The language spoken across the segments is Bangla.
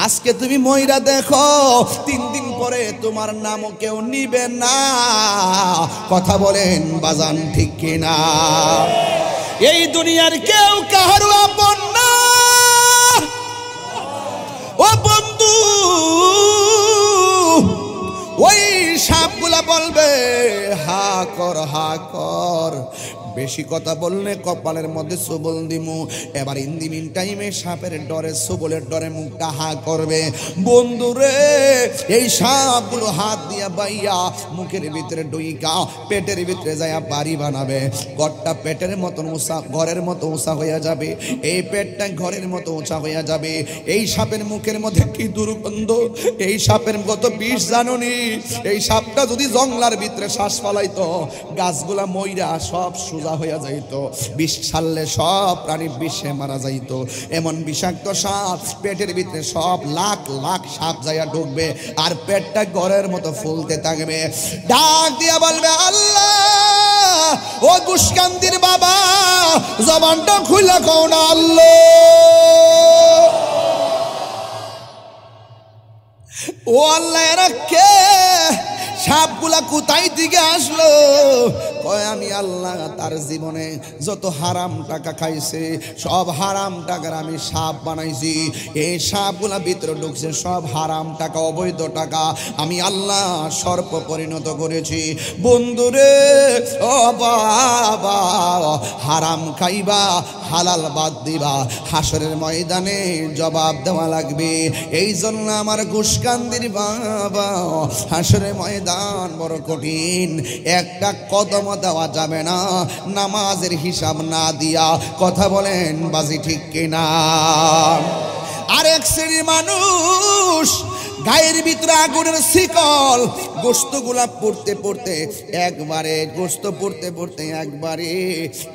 আজকে তুমি ময়রা দেখো, 3 দিন পরে তোমার নামও কেউ নিবে না। কথা বলেন বাজান, ঠিক কিনা? এই দুনিয়ার কেউ কাহারও আপন না। ও বন্ধু, ওই সাপগুলা বলবে হা কর, হা কর। বেশি কথা বললে কপালের মধ্যে সবল দিমু। এবার ইন দি মিন টাইমে সাপের ডরে, সবলের ডরে মুখটা হা করবে। বন্ধুরে, এই সাপগুলো হাত দিয়া বাইয়া মুখের ভিতরে ডুইকা পেটের ভিতরে যায়া বাড়ি বানাবে। ঘরটা পেটের মতন উঁচা, ঘরের মতো উঁচা হইয়া যাবে। এই পেটটা ঘরের মতো উঁচা হইয়া যাবে। এই সাপের মুখের মধ্যে কি দুর্গন্ধ! এই সাপের কত বিষ জানুনি! এই সাপটা যদি জঙ্গলার ভিতরে শ্বাস ফালাইতো, গাছগুলা মইরা সব সোজা হইয়া যাইতো। বিষ ছাড়লে সব প্রাণী বিষে মারা যাইতো। এমন বিষাক্ত সাপ পেটের ভিতরে সব লাখ লাখ সাপ যাইয়া ঢুকবে, আর পেটটা ঘরের মতো ফুলতে থাকবে। ডাক দিয়া বলবে আল্লাহ, ও গুসকান্দির বাবা, জবানটা খুলে কও না আল্লাহ। ও আল্লাহ, এরা কে? সাপগুলা কোথায় থেকে আসলো? কয় আমি আল্লাহ তার জীবনে যত হারাম টাকা খাইছে, সব হারাম টাকার আমি সাপ বানাইছি। এই সাপগুলা ভিতরে ঢুকছে, সব হারাম টাকা, অবৈধ টাকা আমি আল্লাহ সর্প পরিণত করেছি। বন্ধুরে, ও বাবা, হারাম খাইবা, হালাল বাদ দিবা, হাসরের ময়দানে জবাব দেওয়া লাগবে। এই জন্য আমার গুসকান্দির বাবা, হাসরের ময়দান বড় কঠিন। একটা কদম দেওয়া যাবে না নামাজের হিসাব না দিয়া। কথা বলেন বাজি, ঠিক কিনা? আর এক শ্রেণীর মানুষ গায়ের ভিতরে আগুনের শিকল, গোস্তগুলা পড়তে পড়তে একবারে, গোস্ত পড়তে পড়তে একবারে,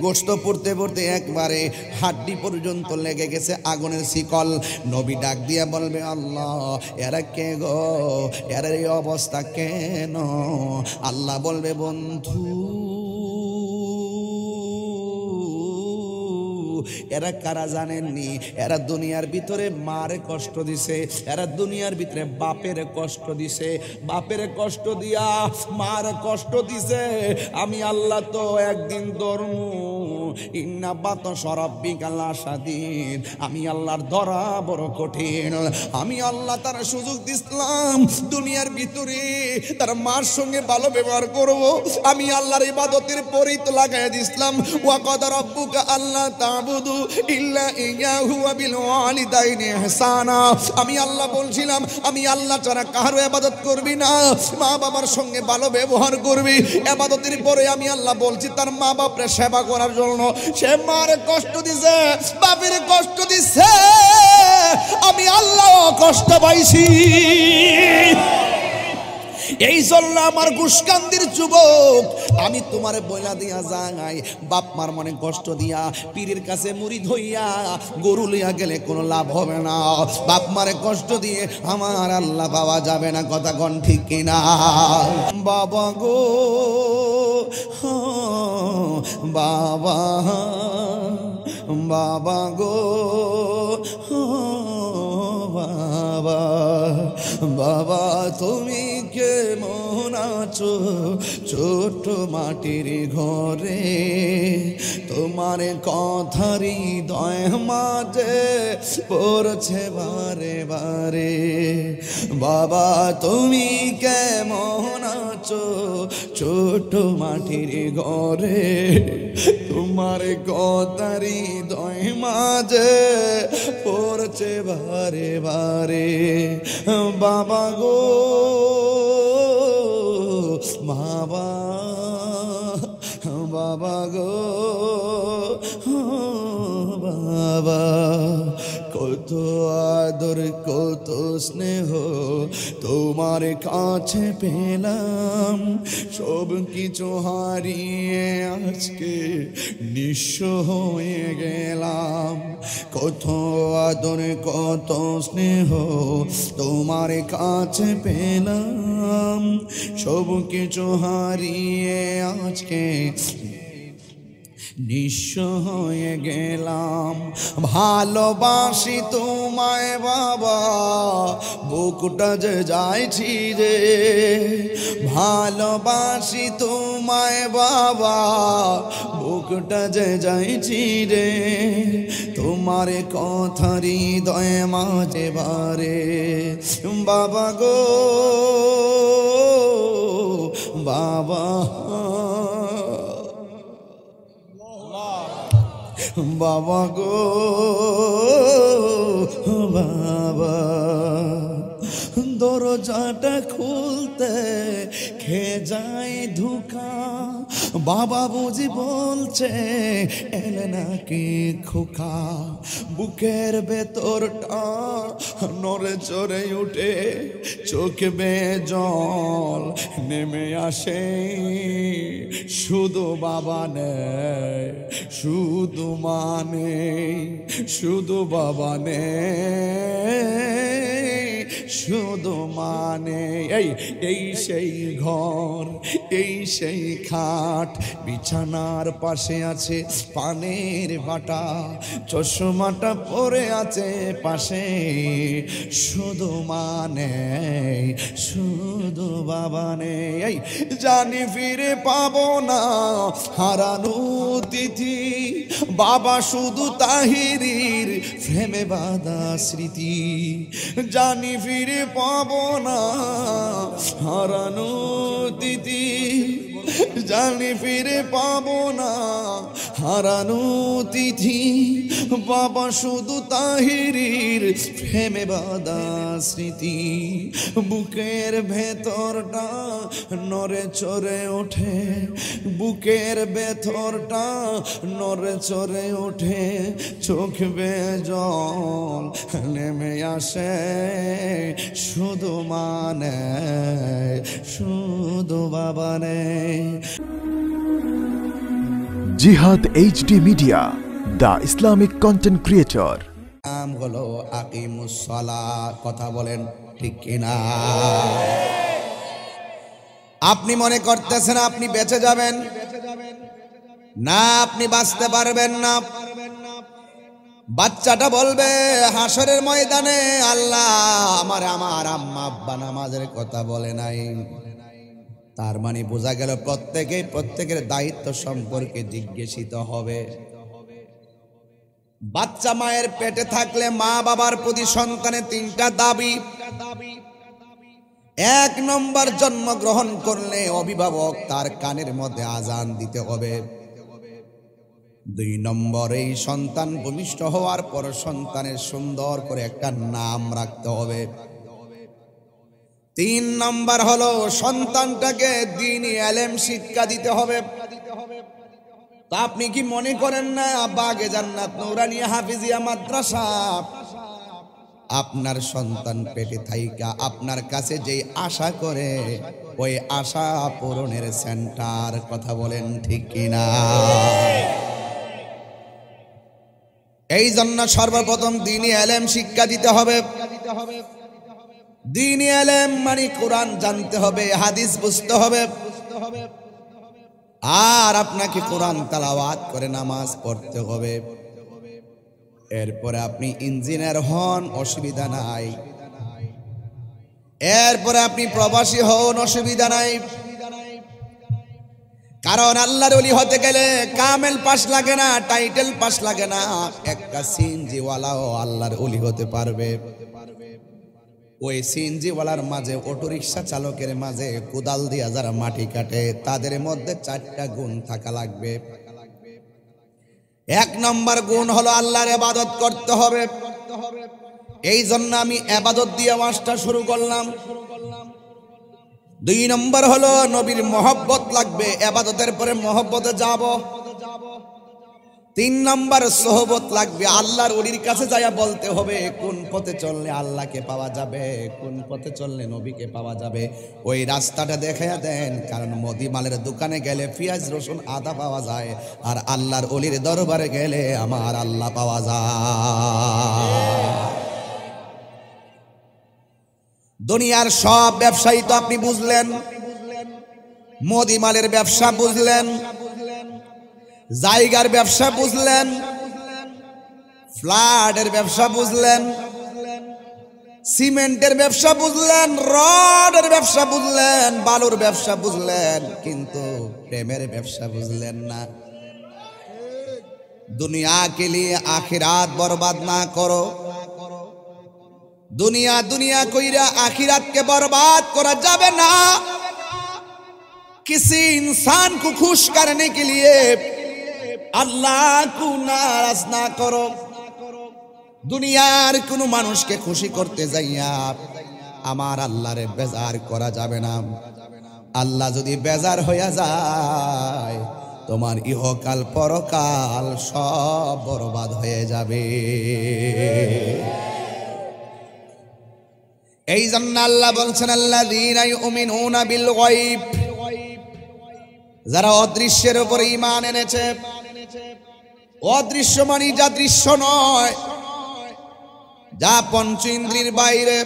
গোস্ত পড়তে পড়তে একবারে হাড্ডি পর্যন্ত লেগে গেছে আগুনের শিকল। নবী ডাক দিয়া বলবে আল্লাহ, এরা কে গো? এরা এই অবস্থা কেন? আল্লাহ বলবে বন্ধু, এরা কারা জানেননি? এরা দুনিয়ার ভিতরে মারে কষ্ট দিছে, এরা দুনিয়ার ভিতরে বাপের কষ্ট দিছে, বাপের কষ্ট দিয়া মার কষ্ট দিছে। আমি আল্লাহ তো একদিন ধরমু, ইন্না বাতাস রাব্বিকা লাশাদীদ। আমি আল্লাহর ধরা বড় কঠিন। আমি আল্লাহ তার সুযোগ দিলাম দুনিয়ার ভিতরে তার মার সঙ্গে ভালো ব্যবহার করব। আমি আল্লাহর ইবাদতের পরেই তো লাগাই দিলাম, ওয়া কাদ রাব্বুকা আল্লাহ তা'বুদু ইল্লা ইয়াহু ওয়া বিল ওয়ালিদাইনি ইহসানা। আমি আল্লাহ বলছিলাম আমি আল্লাহ ছাড়া কারো ইবাদত করবি না, মা বাবার সঙ্গে ভালো ব্যবহার করবি। ইবাদতের পরে আমি আল্লাহ বলছি তার মা বাপের সেবা করার জন্য। সে মার কষ্ট দিছে, বাপের কষ্ট দিছে, আমি আল্লাহ কষ্ট পাইছি। এই জন্য আমার গুসকান্দির যুবক, আমি তোমারে বইলা দিয়া যাই, বাপ মার মনে কষ্ট দিয়া পীরের কাছে মুরিদ হইয়া গরু লইয়া গেলে কোনো লাভ হবে না। বাপ মারে কষ্ট দিয়ে আমার আল্লাহ পাওয়া যাবে না। কথা কোন ঠিক কিনা? বাবা গো, বাবা, বাবা গো, বাবা, বাবা তুমি কেমন আছো ছোট মাটির ঘরে? তোমার কথারই হৃদয় মাঝে পড়ছে বারে বারে। বাবা তুমি কেমন আছো ছোট মাটির ঘরে? তোমার কথারই হৃদয় মাঝে পড়ছে বারে বারে। বাবা গো, বাবা, বাবা গো, বাবা, কত আদর কত স্নেহ তোমার কাছে পেলাম, সব কিছু হারিয়ে আজকে নিঃস্ব হয়ে গেলাম। কত আদর কত স্নেহ তোমার কাছে পেলাম, সব কিছু হারিয়ে আজকে নিঃস্ব হয়ে গেলাম। ভালোবাসি তোমায় বাবা, বুকটা যে যাইছি রে। ভালোবাসি তোমায় বাবা, বুকটা যে যাইছি রে। তোমার কথা হৃদয় মাঝে বারে বাবা গো বাবা, বাবা গো বাবা। দরজাটা খুলতে খেয়ে যায় ধোঁকা, বাবা বুঝি বলছে এলে নাকি খোকা। বুকের ভেতরটা নড়ে চড়ে উঠে, চোখে বেয়ে জল নেমে আসে। শুধু বাবা নেই, শুধু মানে, শুধু বাবা নেই, শুধু মানে। এই সেই ঘর, এই সেই খাট, বিছানার পাশে আছে পানের বাটা, চশমাটা পরে আছে পাশে। শুধু মানে, শুধু বাবা নেই। জানি ফিরে পাবো না হারানো তিথি, বাবা শুধু তাহিরির প্রেমে বাঁধা স্মৃতি। জানি ফিরে পাবো না হারানো তিথি, জানি ফিরে পাবো না হারানো তিথি। বাবা শুধু তাহিরির প্রেমে বাঁধা স্মৃতি। বুকের ভেতরটা নড়ে চড়ে ওঠে, বুকের ভেতরটা নড়ে চড়ে ওঠে, চোখ বেয়ে জল নেমে আসে। শুধু মানে, শুধু বাবা নেই। জিহাদ HD media, the Islamic content creator. নাম হলো আকিমুস সালাত। কথা বলেন ঠিক কিনা? আপনি মনে করতেছেন আপনি বেঁচে যাবেন না, আপনি বাঁচতে পারবেন না। বাচ্চাটা বলবে হাসরের ময়দানে, আল্লাহ আমার আম্মা আব্বা নামাজের কথা বলে নাই। তার মানে বোঝা গেল প্রত্যেকের দায়িত্ব সম্পর্কে জিজ্ঞাসিত হবে। বাচ্চা মায়ের পেটে থাকলে মা বাবার প্রতি সন্তানের তিনটা দাবি। এক নম্বর, জন্মগ্রহণ করলে অভিভাবক তার কানের মধ্যে আজান দিতে হবে। দুই নম্বর, এই সন্তান ভূমিষ্ঠ হওয়ার পর সন্তানের সুন্দর করে একটা নাম রাখতে হবে। তিন নম্বর হলো সন্তানটাকে দ্বীনি ইলম শিক্ষা দিতে হবে। তা আপনি কি মনে করেন না বাগে জান্নাত নূরানিয়া হাফিজিয়া মাদ্রাসা আপনার সন্তান পেটে থাইকা আপনার কাছে যেই আশা করে ওই আশা পূরণের সেন্টার? কথা বলেন ঠিক কিনা? এই জন্য সর্বপ্রথম দ্বীনি ইলম শিক্ষা দিতে হবে। দ্বীনি ইলম মানে কোরআন জানতে হবে, হাদিস বুঝতে হবে, আর আপনাকে কোরআন তেলাওয়াত করে নামাজ পড়তে হবে। এরপরে আপনি ইঞ্জিনিয়ার হন, অসুবিধা নাই। এরপরে আপনি প্রবাসী হন, অসুবিধা নাই। কারণ আল্লাহর ওলি হতে গেলে কামেল পাস লাগে না, টাইটেল পাস লাগে না। একটা সিএনজিওয়ালাও আল্লাহর ওলি হতে পারবে। ওই সিএনজিওয়ালার মাঝে, অটোরিকশা চালকের মাঝে কোদাল দিয়ে যারা মাটি কাটে, তাদের মধ্যে 4টা গুণ থাকা লাগবে। এক নম্বর গুণ হলো আল্লাহর ইবাদত করতে হবে। এই জন্য আমি ইবাদত দিয়ে ওয়াজটা শুরু করলাম। দুই নম্বর হলো নবীর মহব্বত লাগবে, ইবাদতের পরে মহব্বতে যাব। তিন নম্বর সোহবত লাগবে, আল্লাহর ওলির কাছে যাইয়া বলতে হবে কোন পথে চললে আল্লাহকে পাওয়া যাবে, কোন পথে চললে নবীকে পাওয়া যাবে, ওই রাস্তাটা দেখাইয়া দেন। কারণ মুদিমালের দোকানে গেলে পেঁয়াজ রসুন আদা পাওয়া যায়, আর আল্লাহর ওলির দরবারে গেলে আমার আল্লাহ পাওয়া যায়। দুনিয়ার সব ব্যবসায়ী তো আপনি বুঝলেন, মুদিমালের ব্যবসা বুঝলেন, জায়গার ব্যবসা বুঝলেন, ফ্ল্যাটের ব্যবসা বুঝলেন, সিমেন্টের ব্যবসা বুঝলেন, রডের ব্যবসা বুঝলেন, বালুর ব্যবসা বুঝলেন, কিন্তু প্রেমের ব্যবসা বুঝলেন না। दुनिया के लिए आखिरात बर्बाद ना करो। दुनिया दुनिया कोईरा आखिरात के बर्बाद करा जावे ना। किसी इंसान को खुश करने के लिए अल्लाह को नाराज ना करो। दुनियार कोनो मानुष के खुशी करते जाइया आमार अल्लाह रे बेजार करा जावे ना। अल्लाह यदि बेजार होया जाय তোমার ইহকাল পরকাল সব বরবাদ হয়ে যাবে। এই জন্য আল্লাহ বলছেন আল্লাযীনা ইউমিনুনা বিল গায়ব, যারা অদৃশ্যের উপর ঈমান এনেছে। অদৃশ্য মানে যা দৃশ্য নয়, যা পঞ্চ ইন্দ্রিয়ের বাইরে।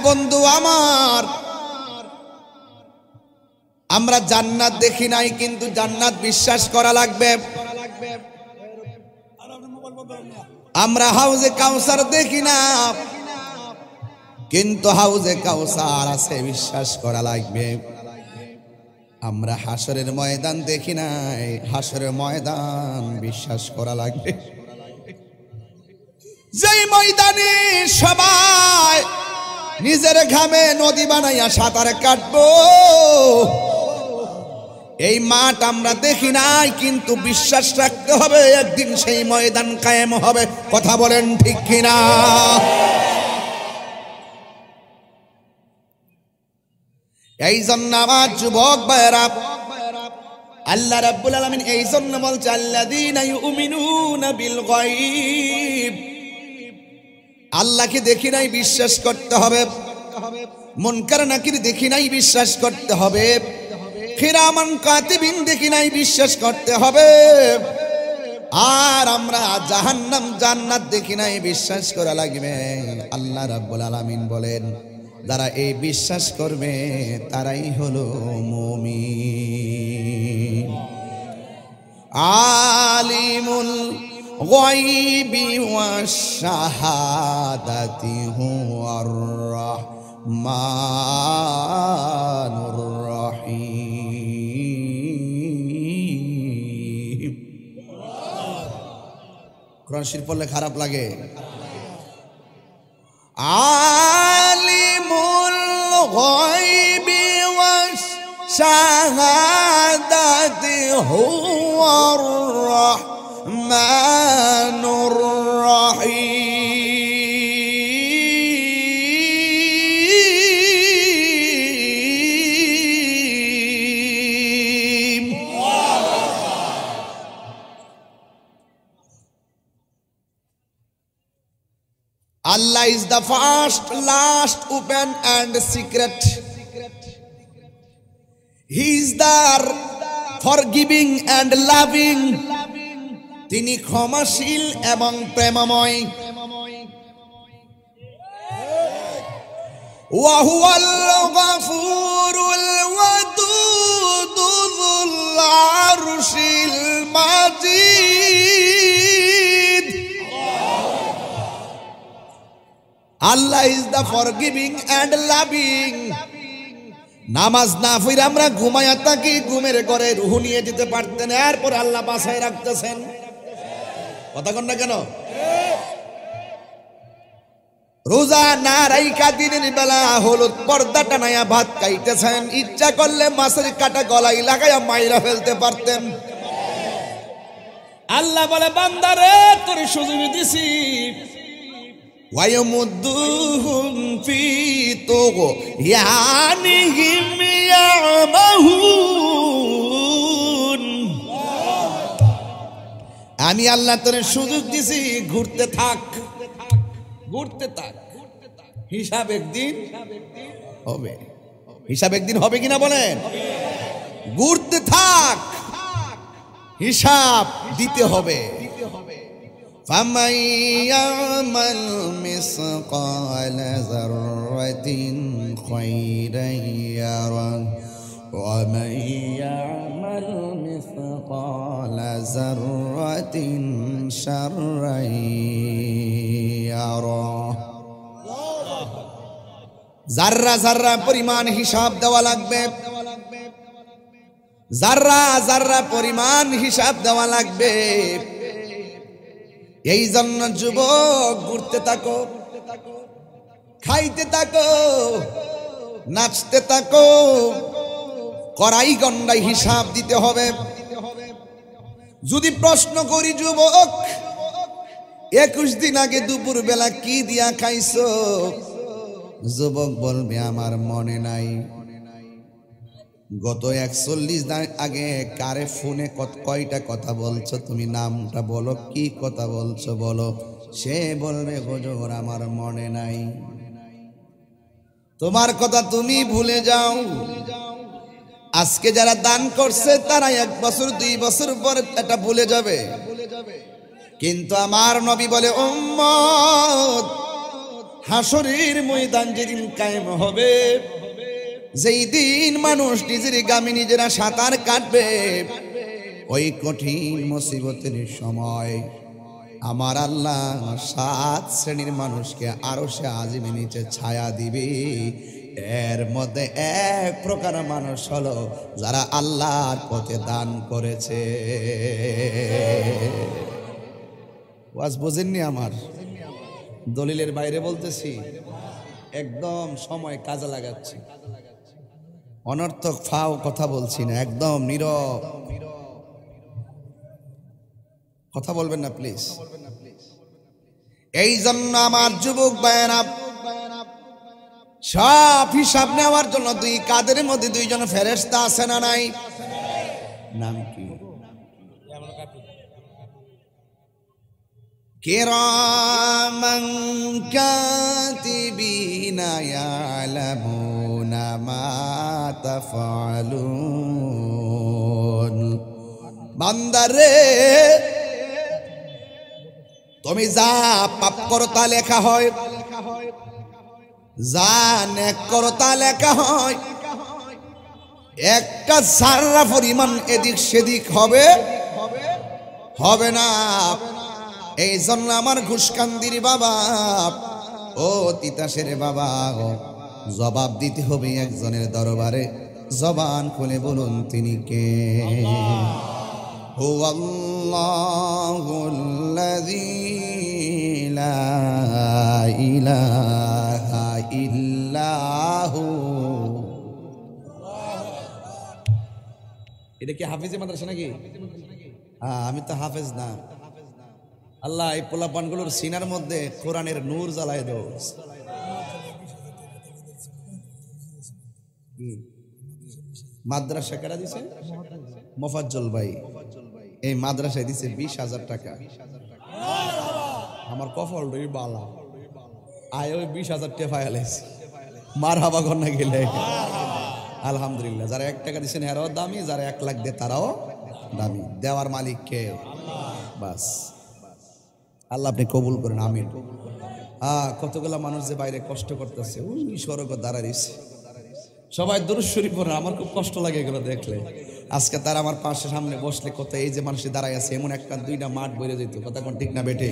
বন্ধু আমার, আমরা জান্নাত দেখি নাই, কিন্তু জান্নাত বিশ্বাস করা লাগবে। আমরা হাউজে কাউসার দেখি না, কিন্তু হাউজে কাউসার আছে বিশ্বাস করা লাগবে। আমরা হাসরের ময়দান দেখি নাই, হাসরের ময়দান বিশ্বাস করা লাগবে। যেই ময়দানে সবাই নিজের ঘামে নদী বানাইয়া সাঁতার কাটবো, এই মাঠ আমরা দেখি নাই, কিন্তু বিশ্বাস রাখতে হবে একদিন সেই ময়দান কায়েম হবে। কথা বলেন ঠিক কিনা? এই জন্য আমার যুবক ভাইরা, আল্লাহ রাব্বুল আলামিন এই জন্য বলছে আল্লাযীনা ইউমিনুনা বিল গায়ব, আল্লাহকে দেখি নাই বিশ্বাস করতে হবে। মুনকার নাকির দেখি নাই বিশ্বাস করতে হবে। কিরামান কাতিবিন দেখি নাই বিশ্বাস করতে হবে। আর আমরা জাহান্নাম জান্নাত দেখি নাই বিশ্বাস করা লাগবে। আল্লাহ রাব্বুল আলামিন বলেন যারা এই বিশ্বাস করবে তারাই হলো মুমিন। আলিমুল গায়বি ওয়াশ শাহাদাতি হুয়ার রাহমানুর রাহিম। কোরআন শরীফ পড়লে খারাপ লাগে? আলিমুল গায়বি ওয়াশ শাহাদাতি হুয়ার রাহমানুর রাহিম। Allah is the first, last, open and secret. He is the forgiving and loving. তিনি ক্ষমাশীল এবং প্রেমময়। ওয়া হুয়াল গফুরুল ওয়াদুদ যুল আরশিল মাজিদ। Allah is the forgiving and loving. নামাজ না পড়ে আমরা ঘুমায়া থাকি, ঘুমের ঘরে রুহ নিয়ে যেতে পারতেন, এরপর আল্লাহ বাসায় রাখতেছেন। কথা কন না কেন? রোজা না রাইখা দিনের বেলা হলুদ পর্দা টানায়া ভাত খাইতেছেন, ইচ্ছা করলে মাছের কাটা গলায় লাগাইয়া মাইরা ফেলতে পারতেন। আল্লাহ বলে বান্দারে তোর সুযোগ দিছি, ওয়ায়ুমুদ্দুহুম ফি তুগয়ানিহিম ইয়ামাহুন। আমি আল্লাহ তোর সুযোগ দিছি, ঘুরতে থাক, ঘুরতে থাক। হিসাব একদিন হবে, হিসাব একদিন হবে কিনা বলেন? ঘুরতে থাক, হিসাব দিতে হবে। فَمَن يَعْمَلْ مِثْقَالَ ذَرَّةٍ خَيْرًا يَرَهُ ومن يعمل مثقال ذرة شرا يره জাররা জাররা পরিমাণ হিসাব দেওয়া লাগবে, জাররা জাররা পরিমাণ হিসাব দেওয়া লাগবে। এই জন্য যুবক ঘুরতে থাকো, খাইতে থাকো, নাচতে থাকো, কড়াই গন্ডায় হিসাব দিতে হবে। যদি প্রশ্ন করি যুবক 21 দিন আগে দুপুর বেলা কি দিয়া খাইছো, যুবক বলবে আমার মনে নাই। গত 41 দিন আগে কারে ফোনে কয়টা কথা বলছো, তুমি নামটা বলো, কি কথা বলছো বলো। সে বলবে হুজুর আমার মনে নাই। তোমার কথা তুমি ভুলে যাও। আজকে যারা দান করছে তারা 1 বছর 2 বছর পর এটা ভুলে যাবে, কিন্তু আমার নবী বলে উম্মত হাসরের ময়দান যেদিন কায়েম হবে, যেই দিন মানুষ নিজের গামে নিজেরা সাঁতার কাটবে, ওই কঠিন মুসিবতের সময় আমার আল্লাহ 7 শ্রেণীর মানুষকে আরশে আজিমের নিচে ছায়া দিবে। এর মধ্যে এক প্রকার মানুষ হলো যারা আল্লাহর পথে দান করেছে। ওয়াজ বুঝেননি? আমার দলিলের বাইরে বলতেছি, একদম সময় কাজে লাগাচ্ছি, অনর্থক ফাও কথা বলছি না, একদম নীরব কথা বলবেন না প্লিজ। এই জন্য আমার যুবক ভাইয়েরা, সব হিসাব নেওয়ার জন্য 2 কাদের মধ্যে 2 জন ফেরেশতা আছে না নাই? নাম কি? কিরামান কাতিবিনা ইয়ালামুনা মা তাফআলুন। বান্দারে তুমি যা পাপ করো তা লেখা হয়, যা নেক করো তা লেখা হয়। একটা জাররা পরিমাণ এদিক সেদিক হবে না। এই জন্য আমার ঘুষকান্দির বাবা, ও তিতাসের বাবা, জবাব দিতে হবে একজনের দরবারে। জবান খুলে বলুন তিনি কে? হুয়াল্লাহুল্লাযী লা ইলাহা ইল্লাহু। এটা কি হাফেজে মাদ্রাসা নাকি? আমি তো হাফেজ না। আল্লাহ এই পোলাপানগুলোর সিনার মধ্যে কোরআনের নূর জ্বালায় দাও। মাদ্রাসা কারা দিছে? মোফাজ্জল ভাই এই মাদ্রাসায় দিছে 20,000 টাকা। আমার কফল রই বালা আয় ওই 20,000 টাকা ফায়ালাইছে। মার হাবা গন্না গেলে আলহামদুলিল্লাহ। যারা 1 টাকা দিচ্ছেন এরাও দামি, যারা 1 লাখ দেয় তারাও দামি। দেওয়ার মালিক কে? বাস আল্লাহ আপনি কবুল করেন, আমিন। কতগুলা মানুষ যে বাইরে কষ্ট করতেছে, ওই স্বর্গ দাঁড়াইছে, সবাই দুরূদ শরীফ পড়ে। আমার খুব কষ্ট লাগে এগুলো দেখলে। আজকে তারা আমার পাশে সামনে বসলে কত এই যে মানুষ দাঁড়ায় আছে, এমন 1-2টা মাঠ বেড়ে যেত। কথা কোন ঠিক না বেটে?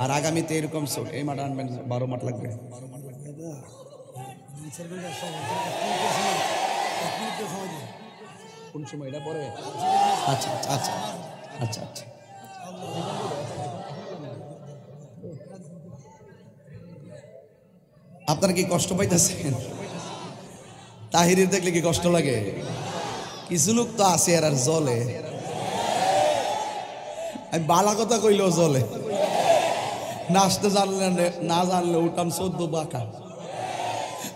আর আগামীতে এরকম এই মাঠ আনবেন, 12 মাঠ লাগবে। কোন সময় এটা পরে? আচ্ছা আচ্ছা আচ্ছা আচ্ছা। আপনারা কি কষ্ট পাইতেছেন? তাহিরের দেখলে কি কষ্ট লাগে? কিছু লোক তো আছে আর জলে, আমি বালা কথা কইলেও জলে। নাচতে জানলে না জানলে উঠাম 14 বাঁকা।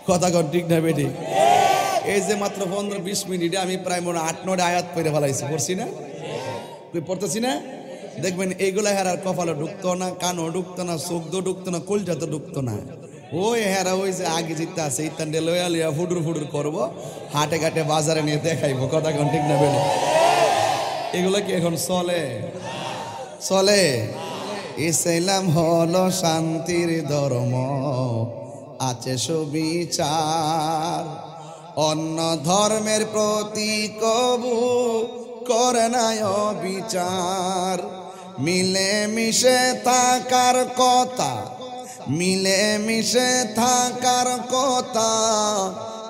কথা কর ঠিক না বেটি? এই যে মাত্র 15-20 মিনিটে আমি প্রায় মনে 8-9 আয়াত পড়ে ফেলাইছি। পড়ছি না? পড়তেছি না? দেখবেন এইগুলা হেরার কপালে ঢুকতো না, কানও ঢুকতো না, চোখ তো ঢুকতো না, কলজা তো ঢুকতো না। ওই হেরা ওই যে আগে জিততে আছে ইত্যান্ডে লয়া লিয়া ফুডুর ফুডুর করবো, হাটে ঘাটে বাজারে নিয়ে দেখাইবো। কথা কোন ঠিক না বেটি? এগুলা কি এখন চলে? ইসলাম হলো শান্তির ধর্ম, আছে সুবিচার। অন্য ধর্মের প্রতি কবু করে না বিচার। মিলে মিশে থাকার কথা, মিলে মিশে থাকার কথা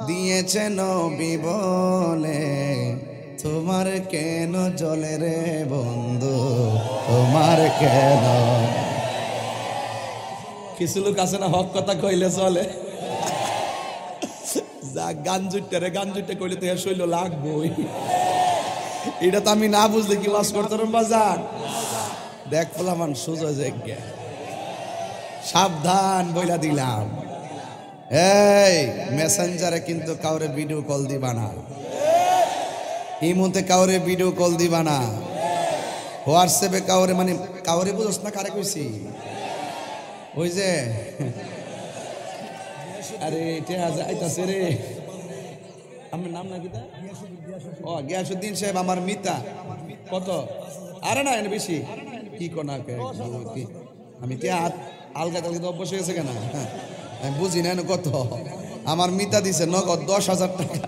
দিয়েছে নবী বলে, তোমার কেন জ্বলে রে বন্ধু, তোমার কেন। কিছু লোক আছে না হক কথা কইলে চলে, যা গান জুটতে রে, গান জুটতে কইলে তো শৈল লাগবই। এটা তো আমি না বুঝলে কি ওয়াজ করতে বাজার। দেখ পোলামান সুযোগ জায়গা, সাবধান বইলা দিলাম। এই মেসেঞ্জারে কিন্তু কাউরে ভিডিও কল দিবা না, ইমোতে কাউরে ভিডিও কল দিবা না, হোয়াটসঅ্যাপে কাউরে, মানে কাউরে বুঝছ না কারে কইছি, ওই যে আরে এটা আইতাছে রে, আমার নাম না কিতা, ও গিয়াসউদ্দিন সাহেব আমার মিতা কত, আরে না এনে বেশি কি কোনা আমি তে আলগা তালগা অভ্যাস হয়ে গেছে কেন, আমি বুঝি না কত। আমার মিতা দিছে নগদ 10,000 টাকা।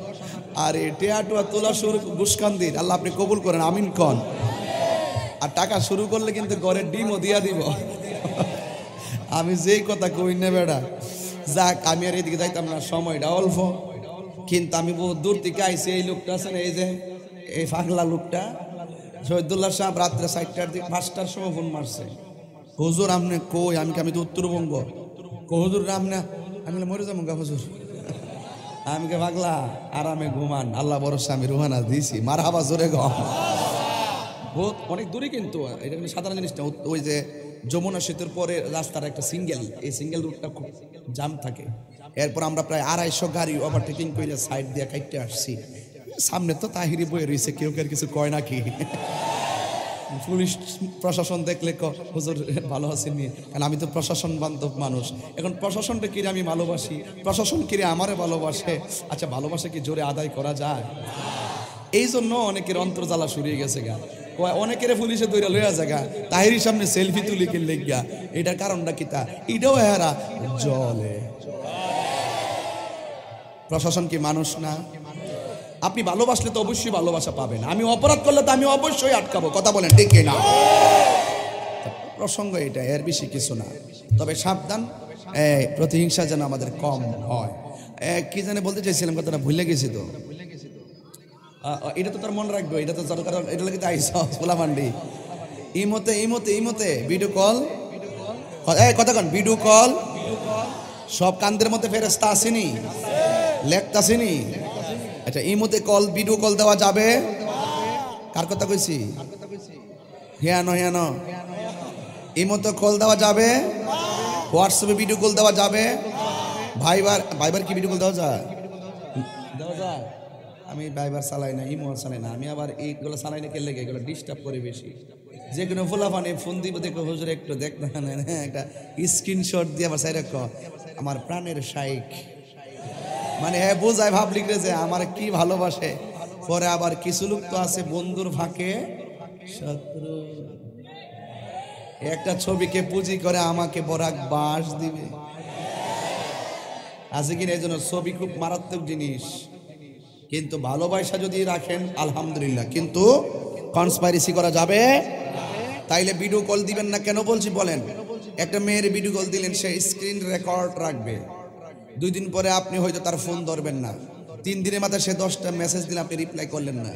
আর টেয়াটুয়া তোলা শুরু বুসকান্দির, আল্লাহ আপনি কবুল করেন, আমিন কন। আর টাকা শুরু করলে কিন্তু ঘরের ডিমও দিয়া দিব। আমি যেই কথা কই না বেড়া, যাক আমি আর এদিকে যাইতাম না, সময়টা অল্প। কিন্তু আমি বহু দূর থেকে আইছি। এই লোকটা আছে না, এই যে এই পাগলা লোকটা শহীদুল্লাহ সাহেব রাত্রে 4টার দিকে 5টার সময় ফোন মারছে, হুজুর আপনি কই, আমি তো উত্তরবঙ্গ, হুজুর আপনি, আমি মরে যাবো গা হুজুর। আমি কে পাগলা আরামে ঘুমান, আল্লাহ ভরসা আমি রুহানা দিছি, মার হাবা জোরে গ। বহুত অনেক দূরে কিন্তু এটা কিন্তু সাধারণ জিনিসটা। ওই যে যমুনা সেতুর পরে রাস্তার একটা সিঙ্গেল, এই সিঙ্গেল রুটটা খুব জাম থাকে। এরপর আমরা প্রায় 250 গাড়ি ওভারটেকিং করে সাইড দিয়ে কাটতে আসছি। সামনে তো তাহিরি বয়ে রয়েছে, কেউ কেউ কিছু কয় নাকি। পুলিশ প্রশাসন দেখলে হুজুর ভালো আছেন, কারণ আমি তো প্রশাসন বান্ধব মানুষ। এখন প্রশাসনটা কিরে আমি ভালোবাসি, প্রশাসন কিরে আমারে ভালোবাসে। আচ্ছা ভালোবাসা কি জোরে আদায় করা যায়? এই জন্য অনেকের অন্তর্জালা শুরিয়ে গেছে গা, অনেকের পুলিশে দৌড়া লইয়া জায়গা তাহিরির সামনে সেলফি তুলি কিনলে গা। এটার কারণটা কি তা, এটাও এরা জলে। প্রশাসন কি মানুষ না? আপনি ভালোবাসলে তো অবশ্যই ভালোবাসা পাবেন, আমি অপরাধ করলে তো আমি অবশ্যই আটকাবো। কথা বলেন ঠিক না? প্রসঙ্গ এটা, এর বেশি কিছু না। তবে সাবধান, প্রতিহিংসা যেন আমাদের কম হয়। কি জানে বলতে চাইছিলাম, কথাটা ভুলে গেছি তো। এটা তো তার মনে রাখবো, এটা তো কারণ এটা লাগে আইসা মান্ডি ইমতে ইমতে ইমতে ভিডিও কল, কথা কন ভিডিও কল। সব কান্দের মধ্যে ফেরেশতা আসেনি, লেখতা আসেনি। আচ্ছা ইমতে কল, ভিডিও কল দেওয়া যাবে? কার কথা কইছি? হিয়ানো ইমতে কল দেওয়া যাবে, হোয়াটসঅ্যাপে ভিডিও কল দেওয়া যাবে, ভাইবার কি ভিডিও কল দেওয়া যায়? আমি ভাইবার চালাই না, ইমো চালাই না, আমি আবার এইগুলো চালাই না। কেলে এগুলো ডিস্টার্ব করে বেশি। যে কোনো ফুলাফানে ফোন দিব, দেখো হুজুর একটু দেখ না, একটা স্ক্রিনশট দিয়ে আবার সাইড আমার প্রাণের শাইখ, মানে হ্যাঁ বোঝায় ভাব লিখে যে আমার কি ভালোবাসে। পরে আবার কিছু লোক তো আছে বন্ধুর ফাঁকে শত্রু, একটা ছবিকে পুঁজি করে আমাকে বরাক বাস দিবে, আছে কিনা? এই জন্য ছবি খুব মারাত্মক জিনিস। কিন্তু ভালোবাসা যদি রাখেন আলহামদুলিল্লাহ, কিন্তু কনস্পাইরেসি করা যাবে। তাইলে ভিডিও কল দিবেন না কেন বলছি বলেন? একটা মেয়ের ভিডিও কল দিলেন, সে স্ক্রিন রেকর্ড রাখবে। 2 দিন পরে আপনি হয়তো তার ফোন ধরবেন না, 3 দিনের মাথায় সে 10টা মেসেজ দিলে আপনি রিপ্লাই করলেন না,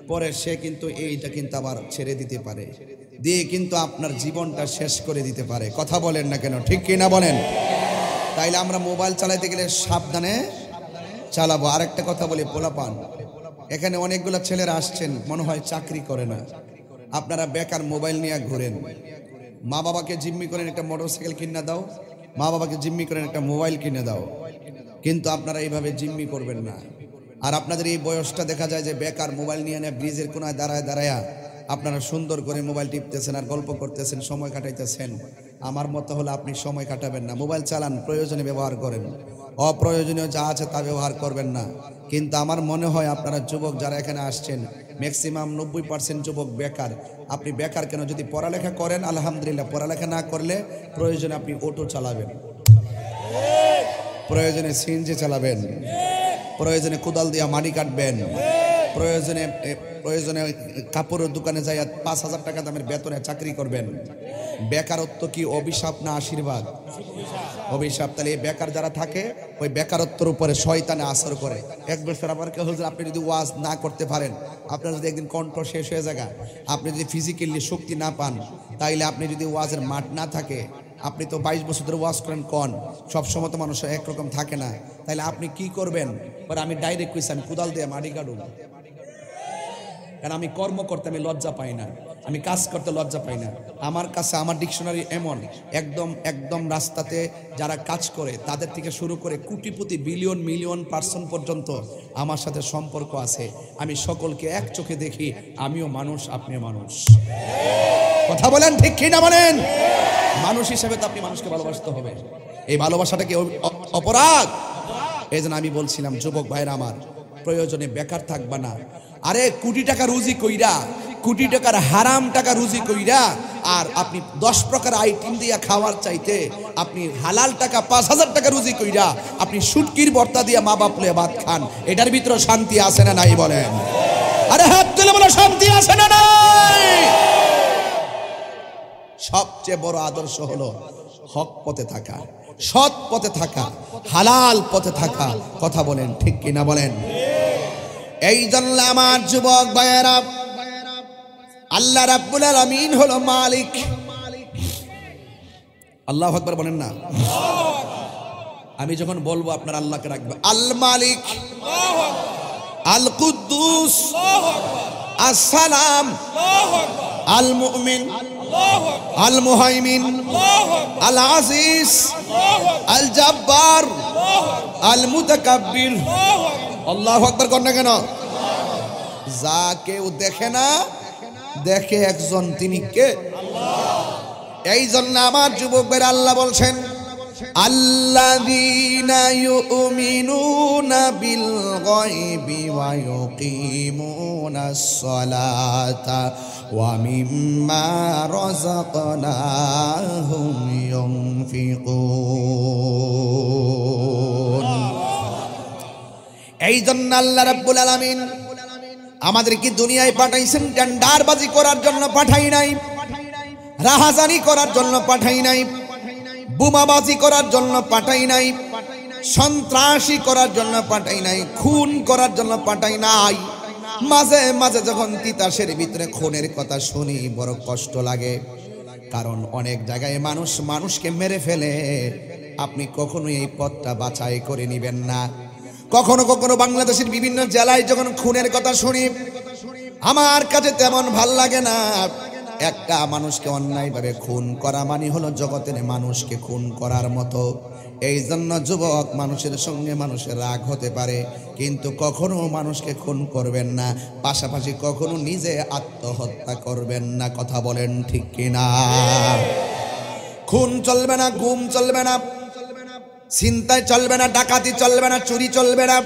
পরে সে কিন্তু এইটা কিন্তু আবার ছেড়ে দিতে পারে, দিয়ে কিন্তু আপনার জীবনটা শেষ করে দিতে পারে। কথা বলেন না কেন, ঠিক কিনা বলেন? তাইলে আমরা মোবাইল চালাইতে গেলে সাবধানে চালাবো। আরেকটা কথা বলি, পোলাপান, এখানে অনেকগুলো ছেলেরা আসছেন, মনে হয় চাকরি করে না, আপনারা বেকার মোবাইল নিয়ে ঘুরেন। মা বাবাকে জিম্মি করেন একটা মোটরসাইকেল কিনে দাও, মা বাবাকে জিম্মি করেন একটা মোবাইল কিনে দাও, কিন্তু আপনারা এইভাবে জিম্মি করবেন না। আর আপনাদের এই বয়সটা দেখা যায় যে বেকার মোবাইল নিয়ে ব্রিজের কোনায় দাঁড়ায়া আপনারা সুন্দর করে মোবাইল টিপতেছেন আর গল্প করতেছেন, সময় কাটাইতেছেন। আমার মতো হলে আপনি সময় কাটাবেন না, মোবাইল চালান, প্রয়োজনে ব্যবহার করেন, অপ্রয়োজনীয় যা আছে তা ব্যবহার করবেন না। কিন্তু আমার মনে হয় আপনারা যুবক যারা এখানে আসছেন, ম্যাক্সিমাম 90% যুবক বেকার। আপনি বেকার কেন? যদি পড়ালেখা করেন আলহামদুলিল্লাহ, পড়ালেখা না করলে প্রয়োজনে আপনি অটো চালাবেন, প্রয়োজনে সিএনজি চালাবেন, প্রয়োজনে কোদাল দিয়া মাটি কাটবেন, প্রয়োজনে প্রয়োজনে কাপড়ের দোকানে যাই 5,000 টাকা দামের বেতনে চাকরি করবেন। বেকারত্ব কি অভিশাপ না আশীর্বাদ? অভিশাপ। তাহলে এই বেকার যারা থাকে ওই বেকারত্বের উপরে শয়তানে আসর করে। এক বছর আমার কে হুজুর আপনি যদি ওয়াজ না করতে পারেন, আপনার যদি একদিন কণ্ঠ শেষ হয়ে যায়, আপনি যদি ফিজিক্যালি শক্তি না পান, তাইলে আপনি যদি ওয়াজের মাঠ না থাকে, আপনি তো 22 বছর ধরে ওয়াজ করেন, কন সবসময় তো মানুষ একরকম থাকে না, তাইলে আপনি কি করবেন? আমি ডাইরেক্ট কইছি আমি কোদাল দিয়ে মাটি কাটুন, কারণ আমি কর্ম করতে আমি লজ্জা পাই না, আমি কাজ করতে লজ্জা পাই না। আমার কাছে আমার ডিকশনারি এমন, একদম একদম রাস্তাতে যারা কাজ করে তাদের থেকে শুরু করে কোটিপতি বিলিয়ন মিলিয়ন পার্সন পর্যন্ত আমার সাথে সম্পর্ক আছে। আমি সকলকে এক চোখে দেখি, আমিও মানুষ, আপনিও মানুষ। কথা বলেন ঠিক কি না বলেন? মানুষ হিসেবে তো আপনি মানুষকে ভালোবাসতে হবে। এই ভালোবাসাটা কি অপরাধ? এই জন্য আমি বলছিলাম যুবক ভাইরা আমার, প্রয়োজনে বেকার থাকবা না। আরে কোটি টাকা রুজি কইরা, কোটি টাকার হারাম টাকা রুজি কইরা আর আপনি 10 প্রকার আইটেম দিয়া খাওয়ার চাইতে আপনি হালাল টাকা 5,000 টাকা রুজি কইরা আপনি শুটকির ভর্তা দিয়া মা বাপ লয়ে ভাত খান, এটার ভিতরে শান্তি আছে না নাই বলেন? আরে হাত তুলে বলো শান্তি আছে না নাই? সবচেয়ে বড় আদর্শ হলো হক পথে থাকা, সৎ পথে থাকা, হালাল পথে থাকা। কথা বলেন ঠিক কিনা বলেন? এই জন্য আমার যুবক ভাইয়েরা, আল্লাহ রাব্বুল আলামিন হলো মালিক। আল্লাহু আকবার বলেন না? আমি যখন বলবো আপনার আল্লাহকে রাখবেন। আল মালিক, আল কুদ্দুস, আস সালাম, আল মুমিন, আল মুহাইমিন, আল আজিজ, আল জব্বার, আল মুতাকাব্বির। আল্লাহু আকবার কর না কেন? যা কেউ দেখে না, দেখে একজন, তিনি কে? এই জন্য আমার যুবকদের আল্লাহ বলছেন, আল্লাযীনা ইউমিনুনা বিল গায়বি ওয়া ইউকিমুনাস সালাতা ওয়া মিম্মা রাযাকনাহুম ইউনফিকুন। এই জন্য আল্লাহ রাব্বুল আলামিন আমাদেরকে দুনিয়ায় পাঠাইছেন টেন্ডারবাজি করার জন্য পাঠাই নাই, রাহাজানি করার জন্য পাঠাই নাই, বোমাবাজি করার জন্য পাঠাই নাই, সন্ত্রাসী করার জন্য পাঠাই নাই, খুন করার জন্য পাঠাই নাই। মাঝে মাঝে যখন তিতাসের ভিতরে খুনের কথা শুনি বড় কষ্ট লাগে, কারণ অনেক জায়গায় মানুষ মানুষকে মেরে ফেলে। আপনি কখনো এই পথটা বাছাই করে নেবেন না। কখনো কখনো বাংলাদেশের বিভিন্ন জেলায় যখন খুনের কথা শুনি, আমার কাছে তেমন ভাল লাগে না। একটা মানুষকে অন্যায়ভাবে খুন করা মানে হলো জগতের মানুষকে খুন করার মতো। এই জন্য যুবক, মানুষের সঙ্গে মানুষের রাগ হতে পারে, কিন্তু কখনো মানুষকে খুন করবেন না, পাশাপাশি কখনো নিজে আত্মহত্যা করবেন না। কথা বলেন ঠিক কিনা? খুন চলবে না, গুম চলবে না, ছিনতাই চলবে না, ডাকাতি চলবে না, চুরি চলবে না।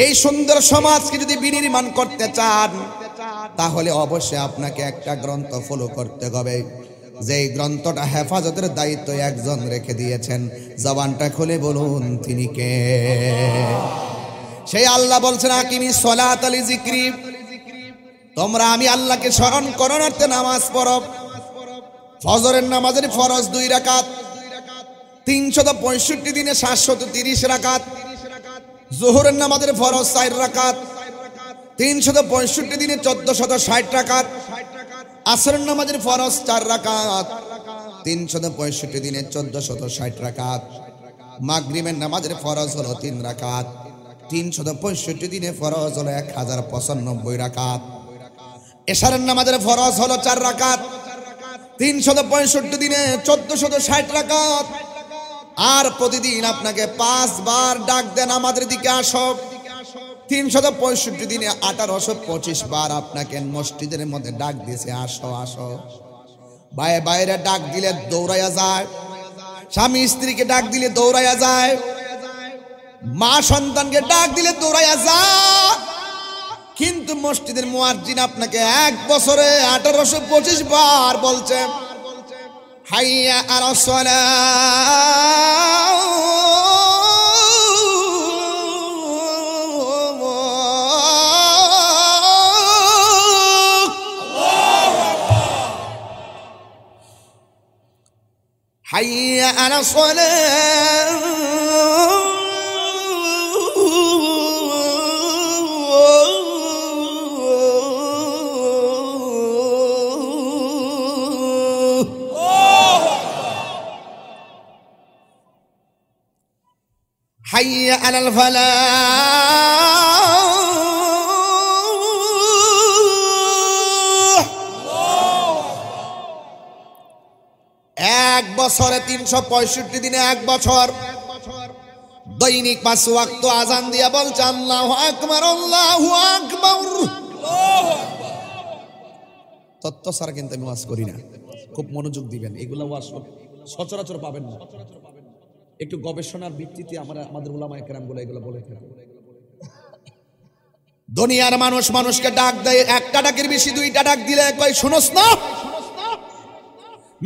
এই সুন্দর সমাজকে যদি বিনির্মাণ করতে চান, তাহলে অবশ্যই আপনাকে একটা গ্রন্থ ফলো করতে হবে, যেই গ্রন্থটা হেফাজতের দায়িত্ব একজন রেখে দিয়েছেন। জবানটা খুলে বলুন তিনি কে? সেই আল্লাহ বলছেন, আকিমিস সালাত আলি যিকরি, তোমরা আমি আল্লাহকে স্মরণ করাতে নামাজ পড়ো। ফজরের নামাজের ফরজ 2 রাকাত, 365 দিনে 730 রাকাত। যোহরের নামাজের ফরজ 4 রাকাত, 365 দিনে 1460 রাকাত। আসরের নামাজের ফরজ 4 রাকাত, 365 দিনে 1460 রাকাত। মাগরিবের নামাজের ফরজ হলো 3 রাকাত, 365 দিনে ফরজ হলো 1095 রাকাত। এশারের নামাজের ফরজ হলো 4 রাকাত, 365 দিনে 1460 রাকাত। আর প্রতিদিন আপনাকে 5 বার ডাক দেন আমাদের দিকে আসো। 365 দিনে 1825 বার আপনাকে মসজিদের মধ্যে ডাক দিয়েছে, আসো আসো। বাইরে ডাক দিলে দৌড়াইয়া যায়, স্বামী স্ত্রীকে ডাক দিলে দৌড়াইয়া যায়, মা সন্তানকে ডাক দিলে দৌড়াইয়া যায়। কিন্তু মসজিদের মুয়াজ্জিন আপনাকে 1 বছরে 1825 বার বলছে, হাইয়া আলাস সালাহ, হাইয়া আলা সালাহ হাইয়া আলাল ফালাহ। এক বছরে 365 দিনে এক বছর দৈনিক 5 ওয়াক্ত আজান দিয়া বলছে আল্লাহু আকবার আল্লাহু আকবার। তত্ত্ব ছাড়া কিন্তু আমি ওয়াজ করি না, খুব মনোযোগ দিবেন। এগুলো ওয়াজ সচরাচর পাবেন না, একটু গবেষণার ভিত্তিতে আমাদের উলামায়ে কেরামগুলো এগুলো বলে থাকেন। দুনিয়ার মানুষ মানুষকে ডাক দেয়, একটা ডাকের বেশি 2টা ডাক দিলে কই শুনোস না।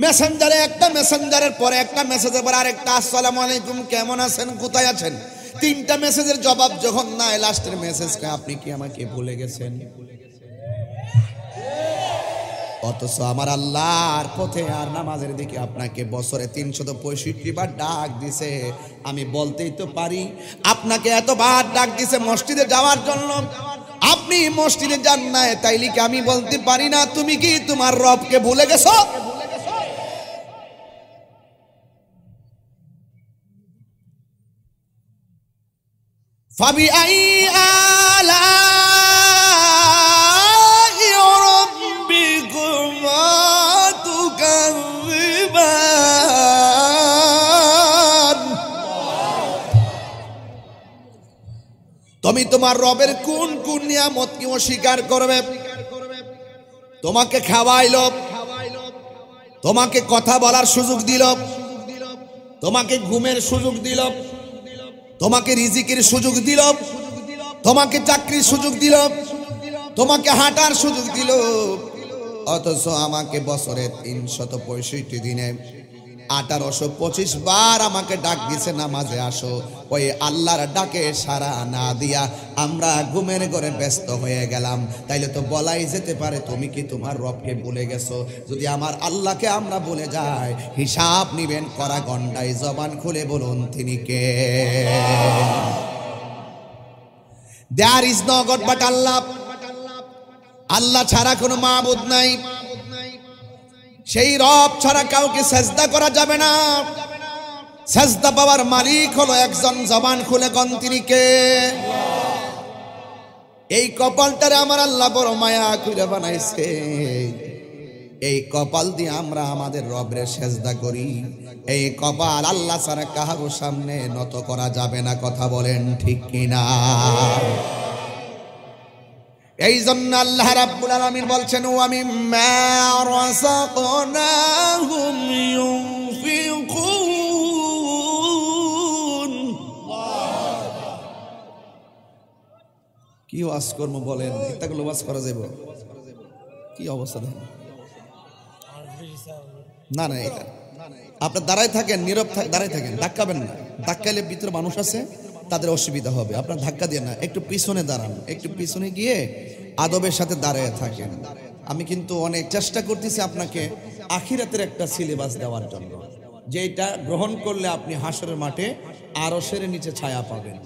মেসেঞ্জারে একটা, মেসেঞ্জারের পরে একটা, মেসেজের পরে আরেকটা, আসসালামু আলাইকুম কেমন আছেন, কোথায় আছেন। 3টা মেসেজের জবাব যখন নাই, লাস্টের মেসেজটা আপনি কি আমাকে ভুলে গেছেন। অথচ আমার আল্লাহর পথে আর নামাজের দিকে আপনাকে বছরে 365 বার ডাক দিছে। আমি বলতেই তো পারি আপনাকে এতবার ডাক দিছে মসজিদে যাওয়ার জন্য, আপনি মসজিদে যান না, তাইলে কি আমি বলতে পারি না তুমি কি তোমার রবকে ভুলে গেছো। ফাবি আই আলা তুমি তোমার রবের কোন কোন নিয়ামত কি অস্বীকার করবে। তোমাকে খাওয়াইল, তোমাকে কথা বলার সুযোগ দিল, তোমাকে ঘুমের সুযোগ দিল, তোমাকে রিজিকের সুযোগ দিল, তোমাকে চাকরির সুযোগ দিল, তোমাকে হাঁটার সুযোগ দিল। অথচ আমাকে বছরে 365 দিনে 1825 বার আমাকে ডাক দিছে নামাজে আসো। ওই আল্লাহর ডাকে সাড়া না দিয়া আমরা ঘুমের ঘরে ব্যস্ত হয়ে গেলাম। তাইলে তো বলাই যেতে পারে তুমি কি তোমার রবকে ভুলে গেছো। যদি আমার আল্লাহকে আমরা ভুলে যাই, হিসাব নিবেন করা গন্ডায়। জবান খুলে বলুন তিনি কে। There is no God but Allah. আল্লাহ ছাড়া কোনো মাবুদ নাই। সেই রব ছাড়া কাউকে সেজদা করা যাবে না। সেজদা পাওয়ার মালিক হলো একজন। জবান খুলে কোন তিনি কে। এই কপালটারে আমার আল্লাহ বড় মায়া করে বানাইছে। এই কপাল দিয়ে আমরা আমাদের রবের সেজদা করি। এই কপাল আল্লাহ ছাড়া কারো সামনে নত করা যাবে না। কথা বলেন ঠিক কিনা। এই জন্য আল্লাহ রাব্বুল আলামিন বলছেন ওয়া মিম্মা রাযাকনাহুম ইউনফিকুন। কি ওয়াজ করব বলেন, এতগুলো ওয়াজ করা যাবে? কি অবস্থা দেখেন। না না, এটা আপনার দাঁড়ায় থাকেন, নীরব দাঁড়ায় থাকেন, ধাক্কাবেন না। ধাক্কাইলে ভিতরে মানুষ আছে, তাদের অসুবিধা হবে। আপনার ধাক্কা দিয়ে না, একটু পিছনে দাঁড়ান, একটু পিছনে গিয়ে আদবের সাথে দাঁড়িয়ে থাকেন। আমি কিন্তু অনেক চেষ্টা করতেছি আপনাকে আখিরাতের একটা সিলেবাস দেওয়ার জন্য, যেটা গ্রহণ করলে আপনি হাসরের মাঠে আরশের নিচে ছায়া পাবেন।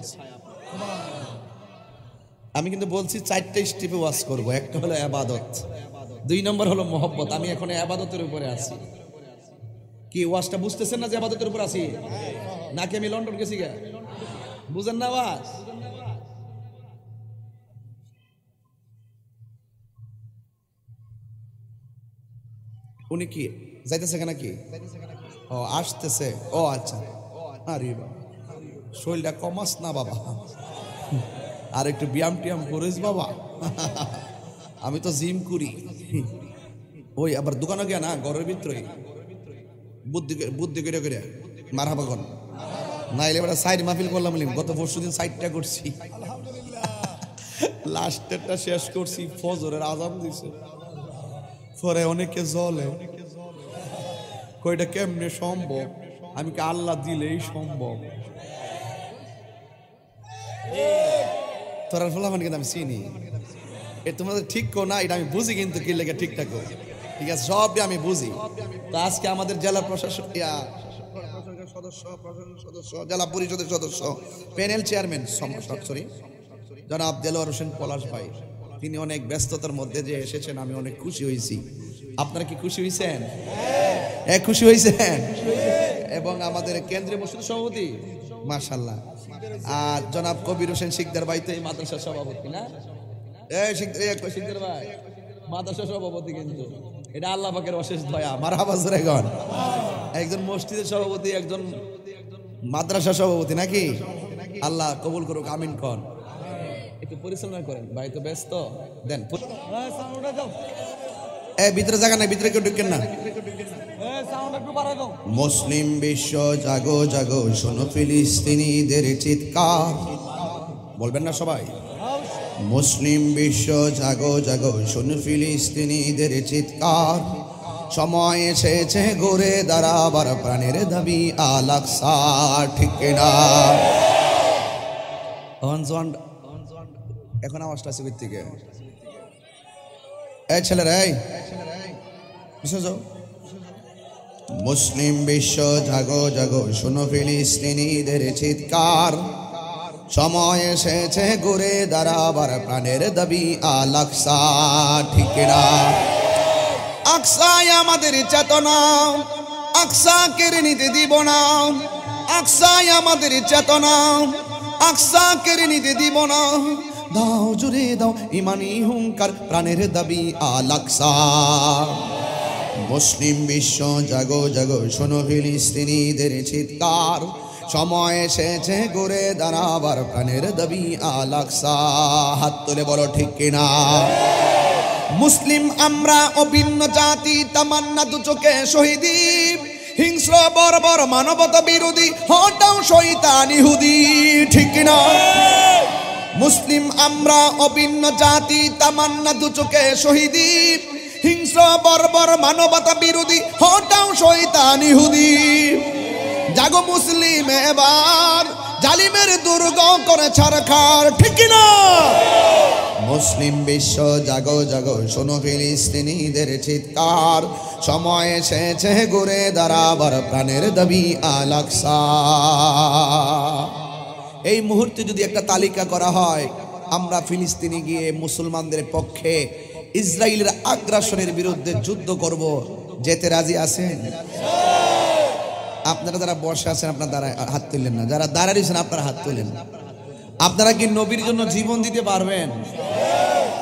আমি কিন্তু বলছি 4টা স্টেপে ওয়াজ করব। একটা হলো ইবাদত, 2 নম্বর হলো মহব্বত। আমি এখন ইবাদতের উপরে আছি। কি ওয়াজটা বুঝতেছেন না যে ইবাদতের উপর আছি নাকি আমি লন্ডন গেছি গা? বুঝেন না ওয়াজ? উনি কি যাইতেছে কেন কি? ও আসতেছে। ও আচ্ছা। আরে বাবা, শরীরটা কমাস না বাবা, আর একটু ব্যায়াম টিয়াম করিস বাবা। আমি তো জিম করি। ওই আবার দোকানে গিয়া না, ঘরের ভিতরে বুদ্ধি করে করে মারহাবা কর। নাইলে এবার সাইড মাহফিল করলাম। গত পরশুদিন 4টা করছি, লাস্টেরটা শেষ করছি। ফজরের আজান দিছে, পরে অনেকে জলে কয়টা কেমনে সম্ভব। আমি কি আল্লাহ দিলেই সম্ভব। তোরা ফলাফান কিন্তু আমি চিনি। এ তোমাদের ঠিক কো না, এটা আমি বুঝি কিন্তু কি লেগে ঠিকঠাক। ঠিক আছে, সবই আমি বুঝি। তো আজকে আমাদের জেলা প্রশাসক সদস্য, সদস্য, জেলা পরিষদের সদস্য, প্যানেল চেয়ারম্যান সরি জনাব দেলোয়ার হোসেন পলাশ ভাই, তিনি অনেক ব্যস্ততার মধ্যে যে এসেছেন, আমি অনেক খুশি হয়েছি। আপনারা কি খুশি হয়েছেন? খুশি হয়েছেন? এবং আমাদের কেন্দ্রীয় মসজিদ সভাপতি মাশাআল্লাহ, আর জনাব কবির হোসেন শিকদার ভাই তো এই মাদ্রাসার সভাপতি না? শিকদার ভাই মাদ্রাসা সভাপতি, কিন্তু এটা আল্লাহ পাকের অশেষ দয়া। মারহাবা জোরে গন। একজন মসজিদের সভাপতি, একজন মাদ্রাসা সভাপতি নাকি? আল্লাহ কবুল করুক, আমিন কন। একটু পরিচালনা করেন ভাই, তো ব্যস্ত দেন। ভিতরে জায়গা নাই, ভিতরে কেউ ঢুকেন না। মুসলিম বিশ্ব জাগো জাগো, শোনো ফিলিস্তিনিদের চিৎকার। বলবেন না সবাই? মুসলিম বিশ্ব জাগো জাগো, শোনো ফিলিস্তিনিদের চিৎকার। সময় এসেছে ঘুরে দাঁড়াবার, প্রাণের দাবি আল আকসা, ঠিক না? এখন আওয়াজটা আছে থেকে ছেলেরা, মুসলিম বিশ্ব জাগো জাগো, শোনো ফিলিস্তিনিদের চিৎকার। সময় এসেছে ঘুরে দাঁড়াবার, প্রাণের দাবি আল আকসা, ঠিক না? আকসায় আমাদের চেতনা, আকসা কেড়ে নিতে দিব না। আকসায় আমাদের চেতনা, আকসা কেড়ে নিতে দিব না। দাও জুড়ে দাও ইমানি হুঙ্কার, প্রাণের দাবি আল আকসা। মুসলিম বিশ্ব জাগো জাগো, শোনো ফিলিস্তিনিদের চিৎকার। সময় এসেছে ঘুরে দাঁড়াবার, প্রাণের দাবি আল আকসা। হাত তুলে বলো ঠিক কিনা? মুসলিম আমরা অভিন্ন জাতি, তামান্না দু চোখে শহীদি। হিংস্র বর্বর মানবতা বিরোধী, হটাও শয়তান ইহুদি, ঠিক কিনা? মুসলিম আমরা অভিন্ন জাতি, তামান্না দু চোখে শহীদি। হিংস্র বর্বর মানবতা বিরোধী, হটাও শয়তান ইহুদি। জাগো মুসলিম এবার, জালিমের দুর্গ করে ছারখার, ঠিক না? মুসলিম বিশ্ব জাগো জাগো, শোনো ফিলিস্তিনিদের চিৎকার। সময় এসেছে ঘুরে দাঁড়াবার, প্রাণের দাবি আল আকসা। এই মুহূর্তে যদি একটা তালিকা করা হয়, আমরা ফিলিস্তিনে গিয়ে মুসলমানদের পক্ষে ইসরায়েলের আগ্রাসনের বিরুদ্ধে যুদ্ধ করব, যেতে রাজি আছেন? আপনারা যারা বসে আছেন আপনারা দাঁড়ায় হাত তুললেন না, যারা দাঁড়াইছেন আপনারা হাত তুলেন। আপনারা কি নবীর জন্য জীবন দিতে পারবেন?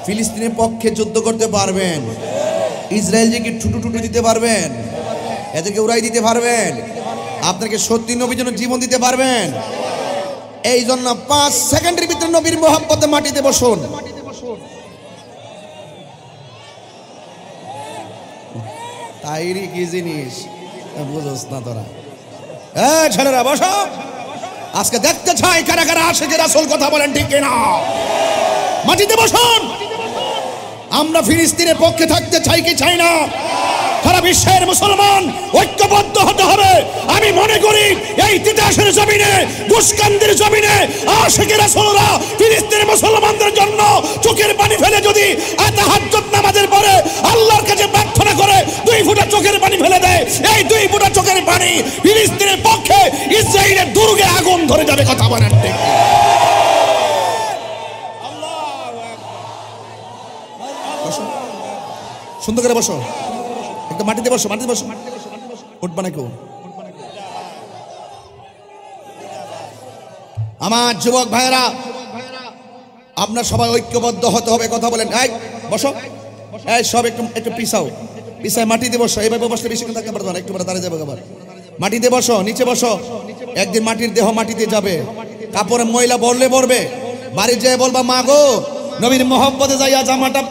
ফিলিস্তিনের পক্ষে যুদ্ধ করতে পারবেন? ইসরায়েলকে কি টুটু টুটু দিতে পারবেন? এদেরকে উড়াই দিতে পারবেন? আপনাকে সত্যি নবীর জন্য জীবন দিতে পারবেন? এই জন্য 5 সেকেন্ডের ভিতরে নবীর মোহাব্বতে মাটিতে বসুন। তাইরি কি জিনিস বুঝোস না তোরা? ছেলেরা বসো, আজকে দেখতে চাই কারা কারা আশিকের রাসূল কথা বলেন, ঠিক কিনা? মাটিতে বসুন। আমরা ফিলিস্তিনের পক্ষে থাকতে চাই কি চাই না? সারা বিশ্বের মুসলমান ঐক্যবদ্ধ হতে হবে। আমি মনে করি এই তিতাসের জমিনে, গুশকান্দির জমিনে আশিকের রাসূলরা ফিলিস্তিনের মুসলমানদের জন্য চোখের পানি ফেলে যদি তাহাজ্জুদ নামাজের পরে আল্লাহর কাছে প্রার্থনা করে 2 ফোঁটা চোখের পানি ফেলে দেয়, এই 2 ফোঁটা চোখের পানি ফিলিস্তিনের পক্ষে ইসরায়েলের দুর্গে আগুন ধরে যাবে, কথা বলেন ঠিক? সুন্দর করে বসো, একটু মাটিতে বসো, মাটিতে বসো, উঠবা না কেউ। আমার যুবক ভাইয়েরা, আপনার সবাই ঐক্যবদ্ধ হতে হবে, কথা বলেন। এই বসো, এই সব একটু একটু পিছাও, পিছায় মাটিতে বসো। এইভাবে বসলে বেশিক্ষণ থাকতে পারবো না, একটু পরে দাঁড়িয়ে যাবে। আবার মাটিতে বসো, নিচে বসো। একদিন মাটির দেহ মাটিতে যাবে, কাপড়ে ময়লা বললে পড়বে, বাড়ি যেয়ে বলবা মা গো, নবীর মহব্বতে যাইয়া জামাটা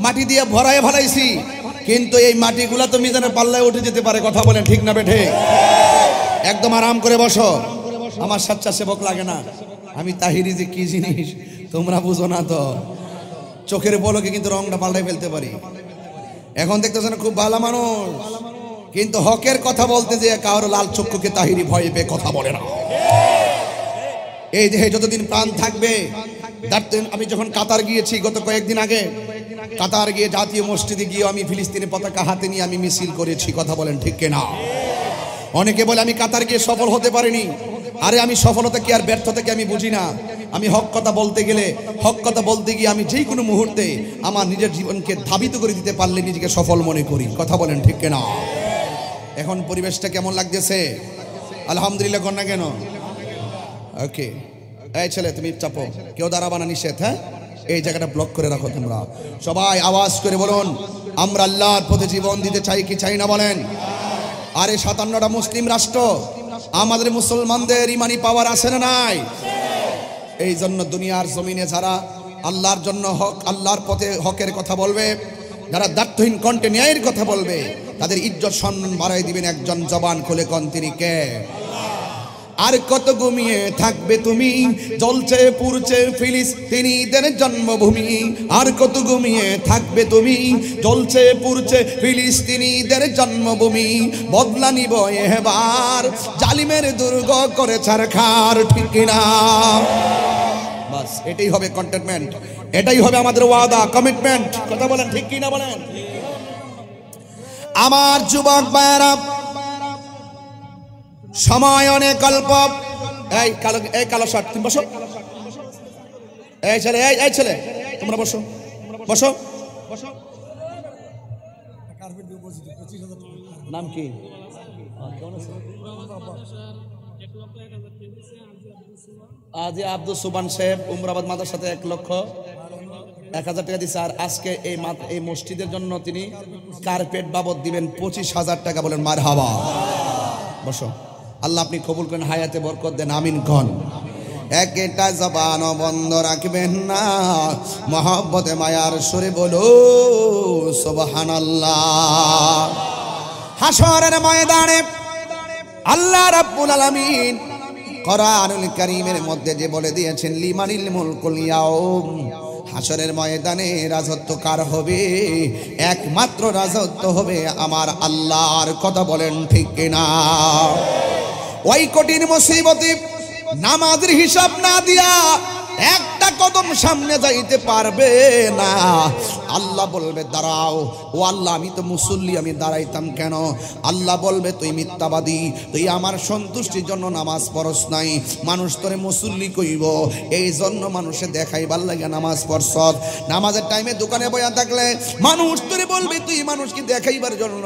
মাটি দিয়ে ভরায় ফেলাইছি, কিন্তু এই মাটিগুলা তো মিজানের পাল্লায় উঠে যেতে পারে, কথা বলেন ঠিক না বেঠে? একদম আরাম করে বসো। আমার স্বেচ্ছাসেবক লাগে না, আমি তাহিরি যে কি জিনিস তোমরা বুঝো না তো। চোখের পলকে কিন্তু রংটা পাল্টাই ফেলতে পারি। এখন দেখতেছেন খুব ভালো মানুষ, কিন্তু হকের কথা বলতে যে কারো লাল চক্ষুকে তাহিরি ভয় পেয়ে কথা বলে না। এই দেহে যতদিন প্রাণ থাকবে। আমি যখন কাতার গিয়েছি গত কয়েকদিন আগে, কাতার গিয়ে জাতীয় মসজিদে গিয়ে আমি ফিলিস্তিনের পতাকা হাতে নিয়ে আমি মিছিল করেছি, কথা বলেন ঠিক কিনা? অনেকে বলে আমি কাতার গিয়ে সফল হতে পারিনি। আরে আমি সফলতা কি আর ব্যর্থতা কি আমি বুঝি না। আমি হক কথা বলতে গেলে, হক কথা বলতে গিয়ে আমি যে কোনো মুহূর্তে আমার নিজের জীবনকে ধাবিত করে দিতে পারলে নিজেকে সফল মনে করি। কথা বলেন ঠিক কিনা? এখন পরিবেশটা কেমন লাগতেছে? আলহামদুলিল্লাহ কর না কেন? ওকে, এই ছেলে তুমি চাপো, কেউ দাঁড়াবা না, নিষেধ। হ্যাঁ, এই জায়গাটা ব্লক করে রাখো তোমরা। সবাই আওয়াজ করে বলুন, আমরা আল্লাহর পথে জীবন দিতে চাই কি চাই না বলেন? আরে 57টা মুসলিম রাষ্ট্র, আমাদের মুসলমানদের ইমানি পাওয়ার আছে না নাই? এই জন্য দুনিয়ার জমিনে যারা আল্লাহর জন্য হক, আল্লাহর পথে হকের কথা বলবে, যারা দায়িত্বহীন কণ্ঠে ন্যায়ের কথা বলবে, তাদের ইজ্জত সম্মান বাড়াই দিবেন একজন জবান খুলে কোন তিনি কে? আর কত ঘুমিয়ে থাকবে তুমি, জ্বলছে পুড়ছে ফিলিস্তিনিদের জন্মভূমি। আর কত ঘুমিয়ে থাকবে তুমি, জ্বলছে পুড়ছে ফিলিস্তিনিদের জন্মভূমি। বদলা নিব এবার, জালিমের দুর্গ করে ছারখার, ঠিক কিনা? বাস এটাই হবে কন্টেনমেন্ট, এটাই হবে আমাদের ওয়াদা, কমিটমেন্ট। কথা বলেন ঠিক কিনা বলেন? আমার যুবক ভাইয়েরা, সময় অনেক অল্প। এই কালো শার্ট তুমি বসো। এই ছেলে, এই ছেলে তোমরা বসো, বসো। নাম কি? আজি আব্দুল সুবান সাহেব উমরাবাদ মাদ্রাসাতে 1,01,000 টাকা দিচ্ছে। আর আজকে এই মসজিদের জন্য তিনি কার্পেট বাবদ দিবেন 25,000 টাকা। বলেন মারহাবা। বসো। আল্লাহ আপনি কবুল করেন, হায়াতে বরকত দেন, আমিন কন। একটা জবান বন্ধ রাখবেন না, মহব্বতে মায়ার সুরে বলো সুবহানাল্লাহ। হাশরের ময়দানে আল্লাহ রাব্বুল আলামিন কোরআনুল কারীমের মধ্যে যে বলে দিয়েছেন, লিমানিল মুলকুল ইয়াউম, হাশরের ময়দানে রাজত্ব কার হবে? একমাত্র রাজত্ব হবে আমার আল্লাহর। কথা বলেন ঠিক কিনা? ওই কঠিন মুসিবতে নামাজের হিসাব না দিয়া একটা কদম সামনে যাইতে পারবে না। আল্লাহ বলবে দাঁড়াও। ও আল্লাহ, আমি তো মুসল্লি, আমি দাঁড়াইতাম কেন? আল্লাহ বলবে তুই মিথ্যাবাদী, তুই আমার সন্তুষ্টির জন্য নামাজ পড়স নাই। মানুষ তোরে মুসল্লি কইব, এই জন্য মানুষে দেখাইবার লাগে নামাজ পড়ছ। নামাজের টাইমে দোকানে বয়া থাকলে মানুষ তোরে বলবে তুই মানুষকে দেখাইবার জন্য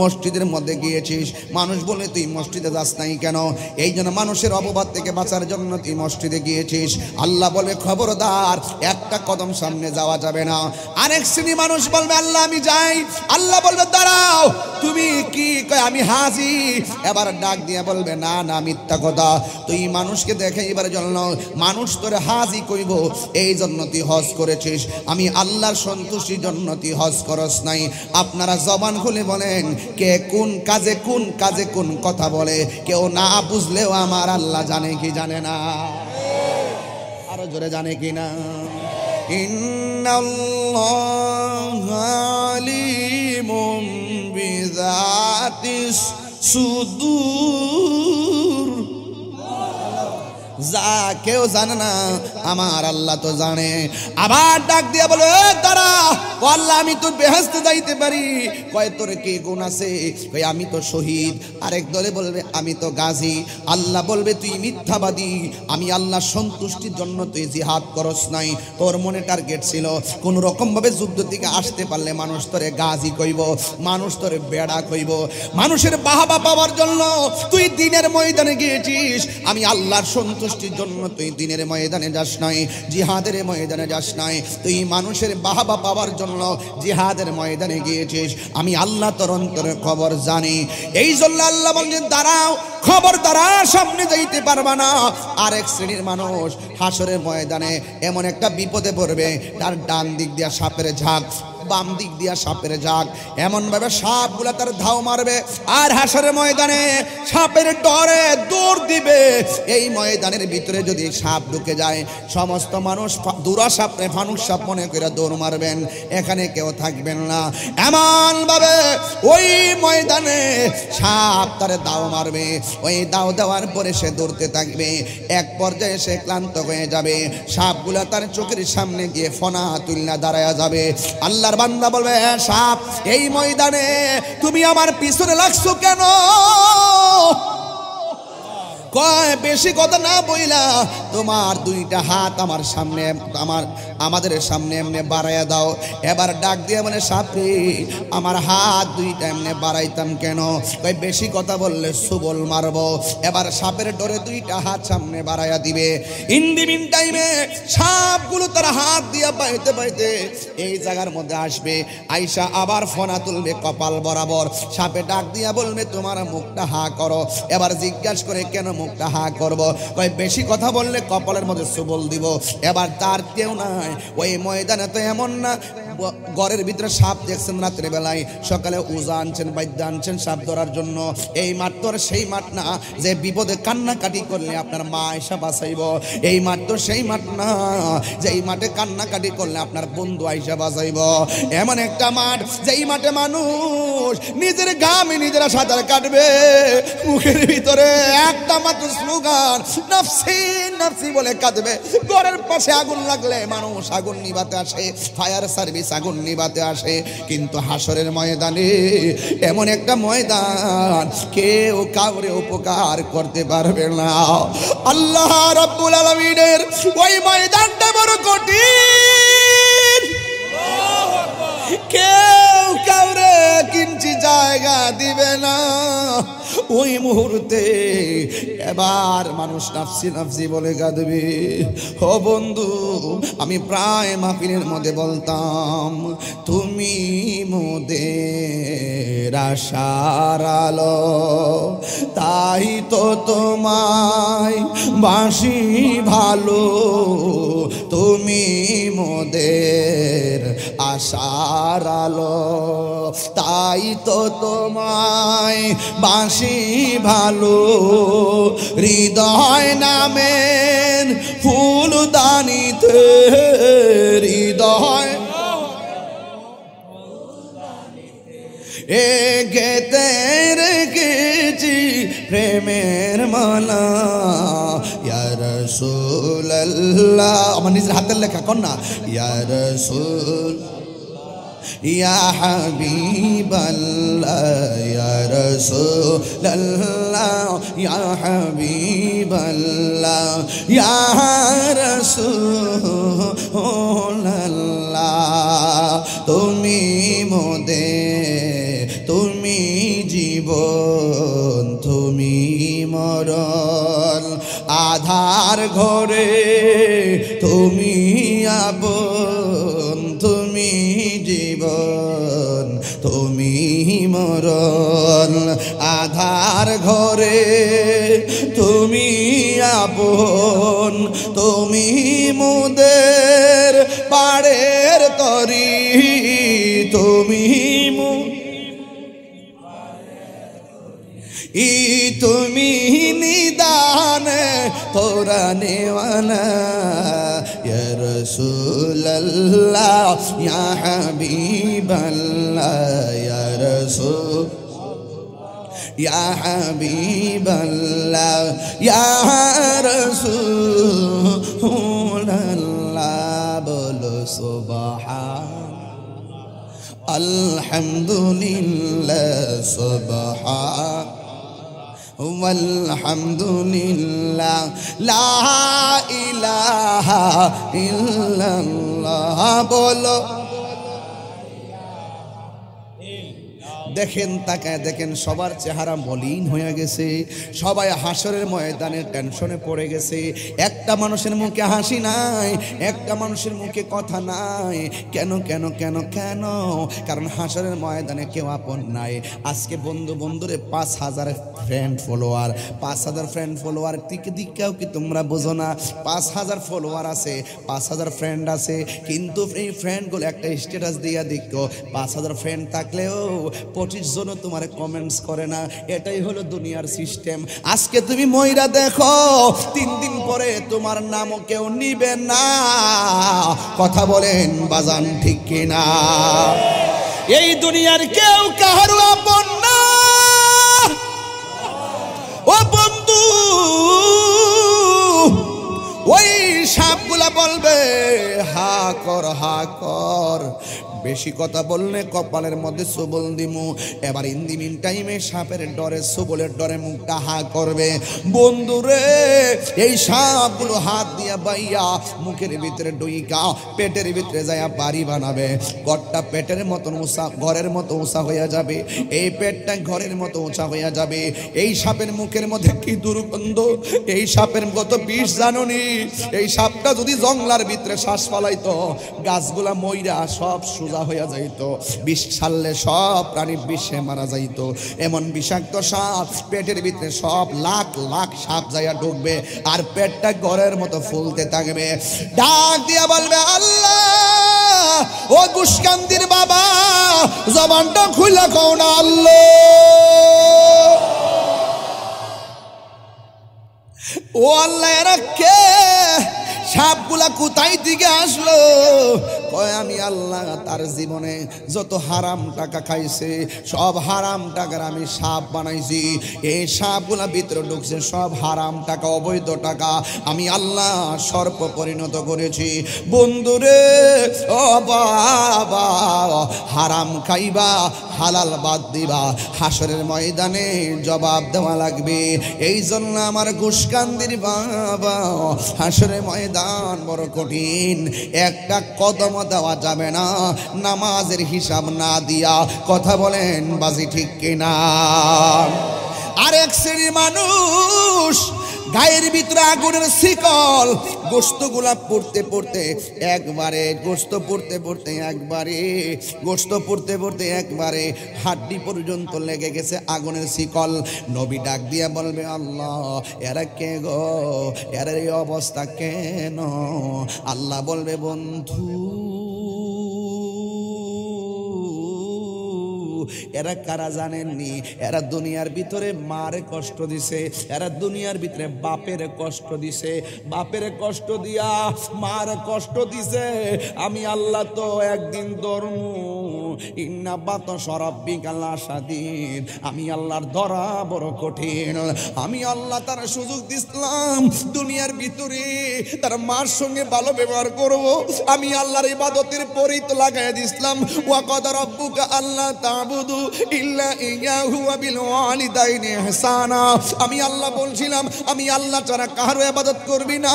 মসজিদের মধ্যে গিয়েছিস। মানুষ বলে তুই মসজিদে যাস নাই কেন? এই জন্য মানুষের অপবাদ থেকে বাঁচার জন্য তুই মসজিদে গিয়েছিস। আল্লাহ বলবে খবরদার, একটা কদম সামনে যাওয়া যাবে না। আরেক শ্রেণী মানুষ বলবে আল্লাহ আমি যাই। আল্লাহ বলবে দাঁড়াও, তুমি কি কয়? আমি হাজি। এবার ডাক দিয়ে বলবে না না, মিথ্যা কথা, তুই মানুষকে দেখাইবার জন্য মানুষ তোরে হাজি কইব, এই জন্য তুই হজ করেছিস। আমি আল্লাহর সন্তুষ্টির জন্য তুই হজ করস নাই। আপনারা জবান খুলে বলেন, কে কোন কাজে কোন কথা বলে? কেউ না বুঝলেও আমার আল্লাহ জানে কি জানে না? আরো জোরে জানে কি না? ইন্নাল্লাহু আলিমুম বিযাতিস সুদূর। যা কেউ জানে না, আমার আল্লাহ তো জানে। আবার ডাক দিয়ে বলে তারা, ও আল্লাহ আমি তো বেহেশতে যাইতে পারি। কয় তোর কি গুণ আছে? কয় আমি তো শহীদ। আরেক দলে বলবে আমি তো গাজী। আল্লাহ বলবে তুই মিথ্যাবাদী, আমি আল্লাহ সন্তুষ্টির জন্য তুই জিহাদ করস নাই। তোর মনে টার্গেট ছিল কোন রকম ভাবে যুদ্ধ থেকে আসতে পারলে মানুষ তোরে গাজী কইব, মানুষ তোরে বেড়া কইব। মানুষের বাহাবা পাওয়ার জন্য তুই দিনের ময়দানে গিয়েছিস, আমি আল্লাহর সন্তুষ্টির জন্য তুই দিনের ময়দানে যাস নাই, জিহাদের ময়দানে যাস নাই। তুই মানুষের বাহাবা পাওয়ার জন্য জিহাদের ময়দানে গিয়েছিস। আমি আল্লাহ তোর অন্তরের খবর জানি। এই জন্য আল্লাহ বলেন দাঁড়াও, খবর দ্বারা সামনে যাইতে পারবা না। আরেক শ্রেণীর মানুষ হাসরের ময়দানে এমন একটা বিপদে পড়বে, তার ডান দিক দিয়া সাপের ঝাঁক, বাম দিক দিয়া সাপের ঝাঁক, এমন ভাবে সাপগুলা তার ধাও মারবে। আর হাসরের ময়দানে সাপের ডরে দৌড় দিবে। এই ময়দানের ভিতরে যদি সাপ ঢুকে যায়, সমস্ত মানুষ দুরা সাপরে ফানুক সাপ মনে করে দৌড় মারবেন, এখানে কেউ থাকবেন না। এমন ভাবে ওই ময়দানে সাপ তারে দাও মারবে। ওই দাও দেওয়ার পরে সে দৌড়তে থাকবে। এক পর্যায়ে সে ক্লান্ত হয়ে যাবে। সাপগুলা তার চোখের সামনে গিয়ে ফনা তুলনা দাঁড়ায়া যাবে। আল্লাহর বান্দা বলবে সাপ, এই ময়দানে তুমি আমার পিছনে লাগছো কেন? কয় বেশি কথা না বইলা তোমার দুইটা হাত আমার সামনে আমাদের সামনে এমনি বাড়াইয়া দাও। এবার ডাক দিয়ে মানে সাপরে আমার হাত দুইটা এমনি বাড়াইতাম কেন? কয় বেশি কথা বললে সুবল মারবো। এবার সাপের ডরে দুইটা হাত সামনে বাড়াইয়া দিবে। ইন দি মিন টাইমে সাপগুলো তার হাত দিয়া বাইতে বাইতে এই জায়গার মধ্যে আসবে। আইসা আবার ফোনা তুলবে কপাল বরাবর। সাপে ডাক দিয়া বলবে তোমার মুখটা হা করো। এবার জিজ্ঞাসা করে কেন মুখটা হা করবো? কয় বেশি কথা বললে কপালের মধ্যে সুবল দিব। এবার তার কেউ নাই ওই ময়দানে, তো এমন না ঘরের ভিতরে সাপ দেখছেন রাত্রে বেলায়, সকালে উজা আনছেন বাদ্য আনছেন সাপ ধরার জন্য। এই মাঠ তো সেই মাঠ না যে বিপদে কান্নাকাটি করলে আপনার মা আয়সা বাঁচাইব। এই মাঠ তো সেই মাঠ না যে এই মাঠে কান্নাকাটি করলে আপনার বন্ধু আয়সা বাঁচাইব। এমন একটা মাঠ যেই মাঠে মানুষ নিজের ঘামে নিজেরা সাঁতার কাটবে, মুখের ভিতরে একটা মাত্র স্লোগান নফসি নফসি বলে কাঁদবে। ঘরের পাশে আগুন লাগলে মানুষ আগুন নিভাতে আসে, ফায়ার সার্ভিস আগুন নিভাতে আসে। কিন্তু হাসরের ময়দানে এমন একটা ময়দান কেউ কাউরে উপকার করতে পারবে না। আল্লাহ রাব্বুল আলামিনের ওই ময়দানটা বড় কঠিন, কেউ কাউরে কিঞ্চি জায়গা দিবে না ওই মুহূর্তে। এবার মানুষ নাফসি নাফসি বলে কাঁদবে। ও বন্ধু, আমি প্রায় মাহফিলের মধ্যে বলতাম তুমি মোদের আশার আলো, তাই তো তোমায় বাসি ভালো। তুমি মোদের আশার আলো, তাই তো তোমায় বাসি ভালো। হৃদয় নামের ফুলদানিতে হৃদয় গেতে রেখেছি প্রেমের মালা। ইয়া রাসূলুল্লাহ, আমার নিজের হাতের লেখা কন্যা। ইয়া রাসূল ইয়া হাবিবাল্লাহ, ইয়া রাসূলুল্লাহ, ইয়া হাবিবাল্লাহ, ইয়া রাসূলুল্লাহ। তুমি মোদের, তুমি জীবন, তুমি মরণ। আধার ঘরে তুমি আপন, তুমি জীবন, তুমি মরণ। আধার ঘরে তুমি আপন, তুমি মোদের পাড়ের তরি। তুমি তুমি নিদান তোরা নেওয়ানা। ইয়া রাসূলুল্লাহ, ইয়া হাবিবাল্লাহ, ইয়া রাসূল, ইয়া হাবিবাল্লাহ, ইয়া রাসূলুল্লাহ। বলো সুবহান আলহামদুলিল্লাহ, সুবহান আলহামদুলিল্লাহ, লা ইলাহা ইল্লাল্লাহ। বলো দেখেন, তাকায় দেখেন, সবার চেহারা মলিন হয়ে গেছে। সবাই হাসরের ময়দানে টেনশনে পড়ে গেছে। একটা মানুষের মুখে হাসি নাই, একটা মানুষের মুখে কথা নাই। কেন কেন কেন কেন? কারণ হাসরের ময়দানে কেউ আপন নাই। আজকে বন্ধুরে 5000 ফ্রেন্ড ফলোয়ার, 5000 ফ্রেন্ড ফলোয়ার দিকেও কি তোমরা বোঝো না? 5000 ফলোয়ার আছে, 5000 ফ্রেন্ড আছে, কিন্তু এই ফ্রেন্ডগুলো একটা স্ট্যাটাস দিয়া দেখো 5000 ফ্রেন্ড থাকলেও 25 জন তোমার কমেন্টস করে না। এটাই হলো দুনিয়ার সিস্টেম। আজকে তুমি ময়রা দেখো, 3 দিন পরে তোমার নামও কেউ নিবে না। কথা বলেন বাজান, ঠিক কিনা? এই দুনিয়ার কেউ কাহারও আপন না। ও বন্ধু, ওই সাপগুলা বলবে হা কর, হা কর। বেশি কথা বললে কপালের মধ্যে সবল দিমু। এবার ইন দি মিন টাইমে সাপের ডরে সবলের ডরে মুখটা হা করবে। বন্ধুরে এই সাপগুলো হাত দিয়া বাইয়া মুখের ভিতরে ডুইকা পেটের ভিতরে যায়া বাড়ি বানাবে। ঘরটা পেটের মতন উঁচা, ঘরের মতো উঁচা হইয়া যাবে। এই পেটটা ঘরের মতো উঁচা হইয়া যাবে। এই সাপের মুখের মধ্যে কি দুর্গন্ধ! এই সাপের কত বিষ জাননি। এই সাপটা যদি জঙ্গলার ভিতরে শ্বাস ফালাইতো, গাছগুলা মইরা সব সোজা হইয়া যাইতো। বিষ ছাড়লে সব প্রাণী বিষে মারা যাইতো। এমন বিষাক্ত সাপ পেটের ভিতরে সব লাখ লাখ সাপ যাইয়া ঢুকবে, আর পেটটা ঘরের মতো ফুলতে থাকবে। ডাক দিয়া বলবে, আল্লাহ ও গুসকান্দির বাবা, জবানটা খুলে কও না আল্লাহ। ও আল্লাহ, এরা কে? সাপগুলা কোথায় থেকে আসলো? কয় আমি আল্লাহ তার জীবনে যত হারাম টাকা খাইছে সব হারাম টাকার আমি সাপ বানাইছি। এই সাপগুলা ভিতরে ঢুকছে সব হারাম টাকা, অবৈধ টাকা আমি আল্লাহ সর্প পরিণত করেছি। বন্ধুরে ও বাবা, হারাম খাইবা, হালাল বাদ দিবা, হাসরের ময়দানে জবাব দেওয়া লাগবে। এই জন্য আমার গুসকান্দির বাবা, হাসরের ময়দান বড় কঠিন। একটা কদম দেওয়া যাবে না নামাজের হিসাব না দিয়া। কথা বলেন বাজি ঠিক কিনা? আর এক শ্রেণীর মানুষ গায়ের ভিতরে আগুনের শিকল, গোস্তগুলা পড়তে পড়তে একবারে, গোস্ত পড়তে পড়তে একবারে, গোস্ত পড়তে পড়তে একবারে হাড্ডি পর্যন্ত লেগে গেছে আগুনের শিকল। নবী ডাক দিয়া বলবে, আল্লাহ এরা কে গো? এর এই অবস্থা কেন? আল্লাহ বলবে, বন্ধু এরা কারা জানেননি? এরা দুনিয়ার ভিতরে মারে কষ্ট দিছে, এরা দুনিয়ার ভিতরে বাপের কষ্ট দিছে, বাপের কষ্ট দিয়া মার কষ্ট দিছে। আমি আল্লাহ তো একদিন ধর্ম ইন্না বাতাস রাব্বিকা লাশাদীদ, আমি আল্লাহর ধরা বড় কঠিন। আমি আল্লাহ তার সুযোগ দিলাম দুনিয়ার ভিতরে তার মার সঙ্গে ভালো ব্যবহার করব। আমি আল্লাহর ইবাদতের পরিত লাগাই দিলাম, ওয়া কাদ রাব্বুকা আল্লাহ তা'বুদু ইল্লা ইয়াহু ওয়া বিল ওয়ালিদাইনি ইহসানা। আমি আল্লাহ বলছিলাম আমি আল্লাহ ছাড়া কারো ইবাদত করবি না,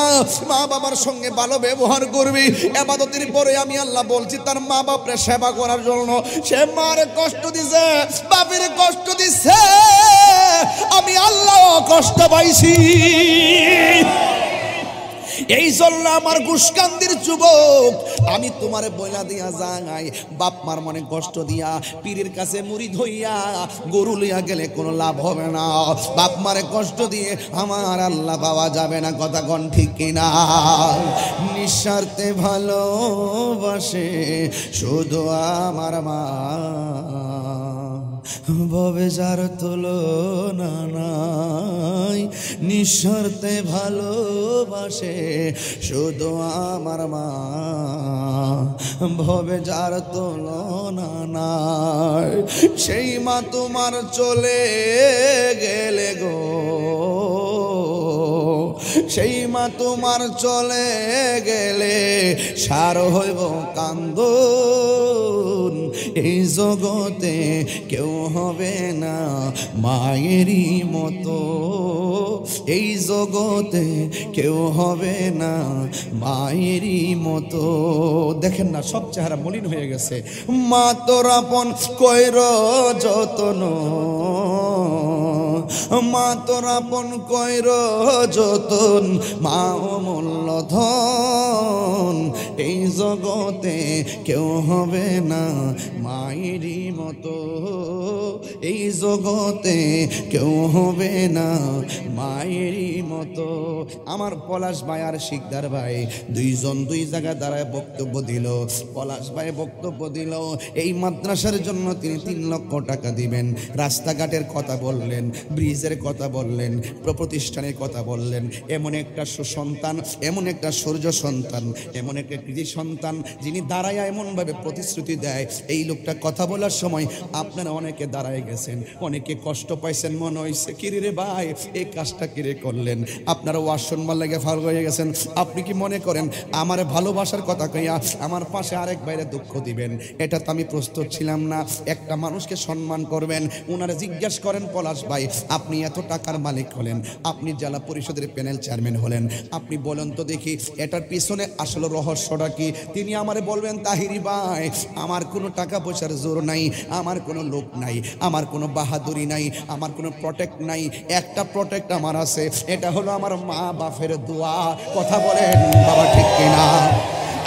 মা বাবার সঙ্গে ভালো ব্যবহার করবি। ইবাদতের পরে আমি আল্লাহ বলছি তার মা বাপের সেবা করার জন্য। সে মার কষ্ট দিছে, বাপের কষ্ট দিছে, আমি আল্লাহ কষ্ট পাইছি। এই জন্য আমার গুসকান্দির যুবক, আমি তোমারে বইলা দিয়া যাই, বাপ মার মনে কষ্ট দিয়া পীরের কাছে মুরিদ হইয়া গরু লইয়া গেলে কোনো লাভ হবে না। বাপ মারে কষ্ট দিয়ে আমার আল্লাহ পাওয়া যাবে না। কথা কোন ঠিক কিনা? নিঃস্বার্থে ভালোবাসে শুধু আমার মা, ভবে যার তুলনা নাই। নিঃস্বার্থে ভালোবাসে শুধু আমার মা, ভবে যার তুলনা নাই। সেই মা তোমার চলে গেলে গো, সেই মা তোমার চলে গেলে সার হইব কান্দন। এই জগতে কেউ হবে না মায়েরই মতো, এই জগতে কেউ হবে না মায়েরই মতো। দেখেন না সব চেহারা মলিন হয়ে গেছে। মা তোর আপন কইর যতন, মা তোর আপন কইর যতন, মা অমূল্য ধন। এই জগতে কেউ হবে না মায়েরই মতো, এই জগতে কেউ হবে না মায়েরই মতো। আমার পলাশ ভাই আর শিকদার ভাই দুইজন দুই জায়গায় দাঁড়ায় বক্তব্য দিল। পলাশ ভাই বক্তব্য দিল এই মাদ্রাসার জন্য তিনি 3 লক্ষ টাকা দিবেন। রাস্তাঘাটের কথা বললেন, ব্রিজের কথা বললেন, প্রতিষ্ঠানের কথা বললেন, এমন একটা সুসন্তান, এমন একটা সূর্য সন্তান, এমন একটা কৃতি সন্তান যিনি দাঁড়ায় এমনভাবে প্রতিশ্রুতি দেয়। এই লোকটা কথা বলার সময় আপনারা অনেকে দাঁড়ায় গেছেন, অনেকে কষ্ট পাইছেন, মনে হয়েছে কিরে রে ভাই এই কাজটা কিরে করলেন। আপনারা ওয়াজ শুনবার লাগে ফাল হয়ে গেছেন। আপনি কি মনে করেন আমার ভালোবাসার কথা কইয়া আমার পাশে আরেক বাইরে দুঃখ দিবেন? এটা তো আমি প্রস্তুত ছিলাম না। একটা মানুষকে সম্মান করবেন, ওনারা জিজ্ঞেস করেন পলাশ ভাই আপনি এত টাকার মালিক হলেন, আপনি জেলা পরিষদের প্যানেল চেয়ারম্যান হলেন, আপনি বলেন তো দেখি এটার পিছনে আসলে রহস্যটা কি? তিনি আমারে বলবেন তাহিরি ভাই আমার কোনো টাকা পয়সার জোর নাই, আমার কোনো লোক নাই, আমার কোনো বাহাদুরি নাই, আমার কোনো প্রটেক্ট নাই। একটা প্রটেক্ট আমার আছে, এটা হলো আমার মা বাপের দোয়া। কথা বলেন বাবা ঠিক কিনা?